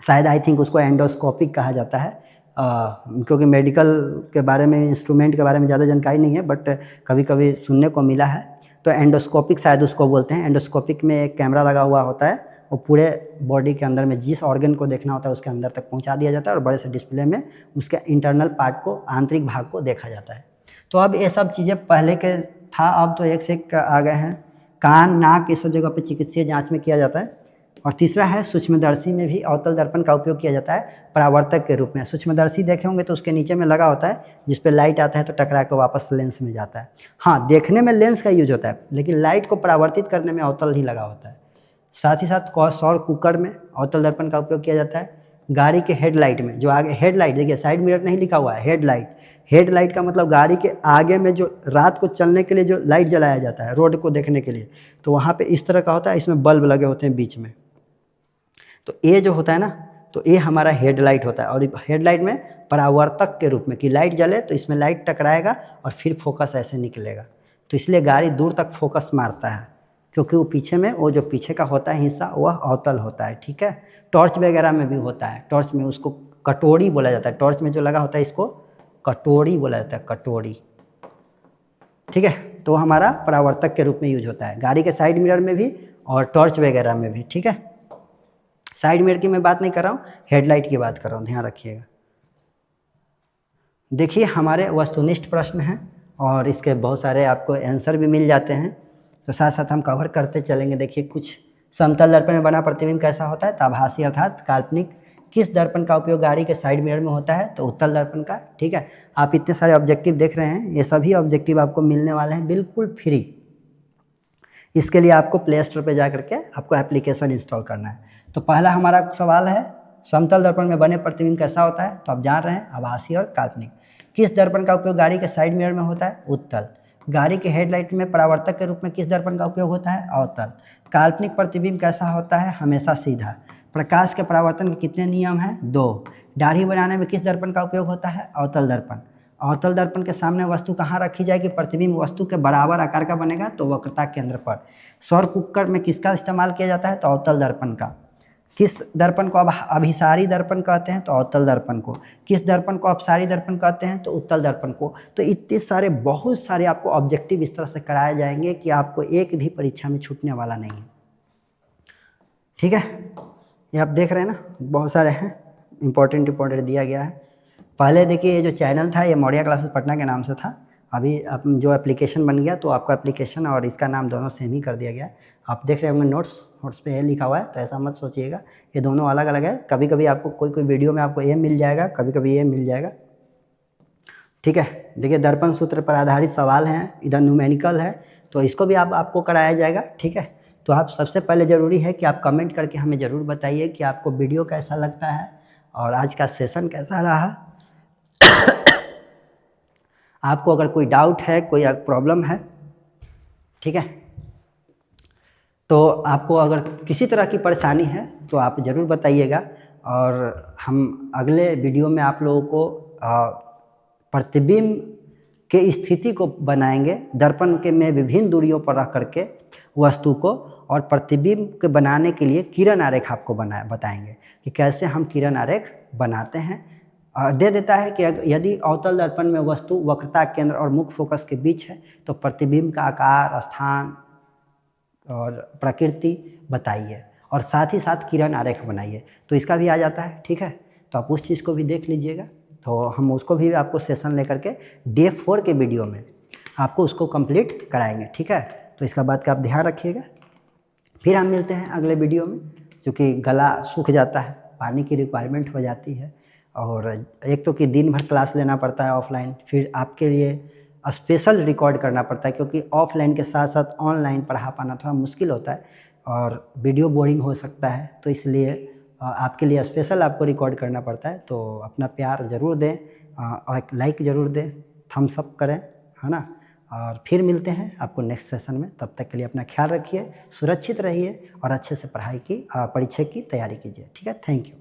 शायद आई थिंक उसको एंडोस्कोपिक कहा जाता है, क्योंकि मेडिकल के बारे में, इंस्ट्रूमेंट के बारे में ज़्यादा जानकारी नहीं है, बट कभी कभी सुनने को मिला है। तो एंडोस्कोपिक शायद उसको बोलते हैं। एंडोस्कोपिक में एक कैमरा लगा हुआ होता है, वो पूरे बॉडी के अंदर में जिस ऑर्गन को देखना होता है उसके अंदर तक पहुंचा दिया जाता है, और बड़े से डिस्प्ले में उसके इंटरनल पार्ट को, आंतरिक भाग को देखा जाता है। तो अब ये सब चीज़ें पहले के था, अब तो एक से एक आ गए हैं। कान, नाक, ये सब जगह पे चिकित्सीय जांच में किया जाता है। और तीसरा है सूक्ष्मदर्शी में भी अवतल दर्पण का उपयोग किया जाता है परावर्तक के रूप में। सूक्ष्मदर्शी देखे होंगे तो उसके नीचे में लगा होता है, जिस पे लाइट आता है तो टकरा के वापस लेंस में जाता है। हाँ, देखने में लेंस का यूज होता है, लेकिन लाइट को परावर्तित करने में अवतल ही लगा होता है। साथ ही साथ सौर कुकर में अवतल दर्पण का उपयोग किया जाता है। गाड़ी के हेडलाइट में, जो आगे हेडलाइट, देखिए साइड मिरर नहीं लिखा हुआ है, हेडलाइट। हेडलाइट का मतलब गाड़ी के आगे में जो रात को चलने के लिए जो लाइट जलाया जाता है रोड को देखने के लिए, तो वहाँ पे इस तरह का होता है, इसमें बल्ब लगे होते हैं बीच में। तो ये जो होता है ना, तो ये हमारा हेडलाइट होता है। और हेडलाइट में परावर्तक के रूप में, कि लाइट जले तो इसमें लाइट टकराएगा और फिर फोकस ऐसे निकलेगा, तो इसलिए गाड़ी दूर तक फोकस मारता है, क्योंकि वो पीछे में, वो जो पीछे का होता है हिस्सा, वह अवतल होता है, ठीक है। टॉर्च वगैरह में भी होता है। टॉर्च में उसको कटोरी बोला जाता है। टॉर्च में जो लगा होता है इसको कटोरी बोला जाता है, कटोरी, ठीक है। तो हमारा परावर्तक के रूप में यूज होता है गाड़ी के साइड मिरर में भी और टॉर्च वगैरह में भी, ठीक है। साइड मिरर की मैं बात नहीं कर रहा हूँ, हेडलाइट की बात कर रहा हूँ, ध्यान रखिएगा। देखिए, हमारे वस्तुनिष्ठ प्रश्न हैं और इसके बहुत सारे आपको आंसर भी मिल जाते हैं, तो साथ साथ हम कवर करते चलेंगे। देखिए, कुछ समतल दर्पण में बना प्रतिबिंब कैसा होता है, तो आभासी अर्थात काल्पनिक। किस दर्पण का उपयोग गाड़ी के साइड मिरर में होता है, तो उत्तल दर्पण का, ठीक है। आप इतने सारे ऑब्जेक्टिव देख रहे हैं, ये सभी ऑब्जेक्टिव आपको मिलने वाले हैं बिल्कुल फ्री। इसके लिए आपको प्ले स्टोर पर जा करके आपको एप्लीकेशन इंस्टॉल करना है। तो पहला हमारा सवाल है, समतल दर्पण में बने प्रतिबिंब कैसा होता है, तो आप जान रहे हैं आभासी और काल्पनिक। किस दर्पण का उपयोग गाड़ी के साइड मिरर में होता है, उत्तल। गाड़ी के हेडलाइट में परावर्तक के रूप में किस दर्पण का उपयोग होता है, अवतल। काल्पनिक प्रतिबिंब कैसा होता है, हमेशा सीधा। प्रकाश के परावर्तन के कितने नियम हैं, 2। दाढ़ी बनाने में किस दर्पण का उपयोग होता है, अवतल दर्पण। अवतल दर्पण के सामने वस्तु कहाँ रखी जाएगी, प्रतिबिंब वस्तु के बराबर आकार का बनेगा, तो वक्रता केंद्र पर। सौर कुकर में किसका इस्तेमाल किया जाता है, तो अवतल दर्पण का। किस दर्पण को अब अभिसारी दर्पण कहते हैं, तो अवतल दर्पण को। किस दर्पण को अपसारी दर्पण कहते हैं, तो उत्तल दर्पण को। तो इतने सारे, बहुत सारे आपको ऑब्जेक्टिव इस तरह से कराए जाएंगे कि आपको एक भी परीक्षा में छूटने वाला नहीं है, ठीक है। ये आप देख रहे हैं ना, बहुत सारे हैं, इंपॉर्टेंट दिया गया है। पहले देखिए, ये जो चैनल था ये मौर्या क्लासेस पटना के नाम से था। अभी जो एप्लीकेशन बन गया, तो आपका एप्लीकेशन और इसका नाम दोनों सेम ही कर दिया गया। आप देख रहे होंगे नोट्स पे ये लिखा हुआ है, तो ऐसा मत सोचिएगा, ये दोनों अलग अलग है। कभी कभी आपको कोई वीडियो में आपको ये मिल जाएगा, कभी कभी ये मिल जाएगा, ठीक है। देखिए, दर्पण सूत्र पर आधारित सवाल हैं, इधर न्यूमेरिकल है, तो इसको भी आपको कराया जाएगा, ठीक है। तो आप सबसे पहले ज़रूरी है कि आप कमेंट करके हमें ज़रूर बताइए कि आपको वीडियो कैसा लगता है और आज का सेशन कैसा रहा। आपको अगर कोई डाउट है, कोई प्रॉब्लम है, ठीक है, तो आपको अगर किसी तरह की परेशानी है तो आप ज़रूर बताइएगा, और हम अगले वीडियो में आप लोगों को प्रतिबिंब के स्थिति को बनाएंगे, दर्पण के में विभिन्न दूरियों पर रख करके वस्तु को, और प्रतिबिंब के बनाने के लिए किरण आरेख आपको बताएंगे कि कैसे हम किरण आरेख बनाते हैं। दे देता है कि यदि अवतल दर्पण में वस्तु वक्रता केंद्र और मुख्य फोकस के बीच है, तो प्रतिबिंब का आकार, स्थान और प्रकृति बताइए, और साथ ही साथ किरण आरेख बनाइए, तो इसका भी आ जाता है, ठीक है। तो आप उस चीज़ को भी देख लीजिएगा, तो हम उसको भी आपको सेशन लेकर के डे 4 के वीडियो में आपको उसको कंप्लीट कराएंगे, ठीक है। तो इसका बात का आप ध्यान रखिएगा। फिर हम मिलते हैं अगले वीडियो में, क्योंकि गला सूख जाता है, पानी की रिक्वायरमेंट हो जाती है, और एक तो कि दिन भर क्लास लेना पड़ता है ऑफलाइन, फिर आपके लिए स्पेशल रिकॉर्ड करना पड़ता है, क्योंकि ऑफलाइन के साथ साथ ऑनलाइन पढ़ा पाना थोड़ा मुश्किल होता है और वीडियो बोरिंग हो सकता है, तो इसलिए आपके लिए स्पेशल आपको रिकॉर्ड करना पड़ता है। तो अपना प्यार ज़रूर दें, और लाइक ज़रूर दें, थम्स अप करें, है ना, और फिर मिलते हैं आपको नेक्स्ट सेशन में। तब तक के लिए अपना ख्याल रखिए, सुरक्षित रहिए और अच्छे से परीक्षा की तैयारी कीजिए। ठीक है, थैंक यू।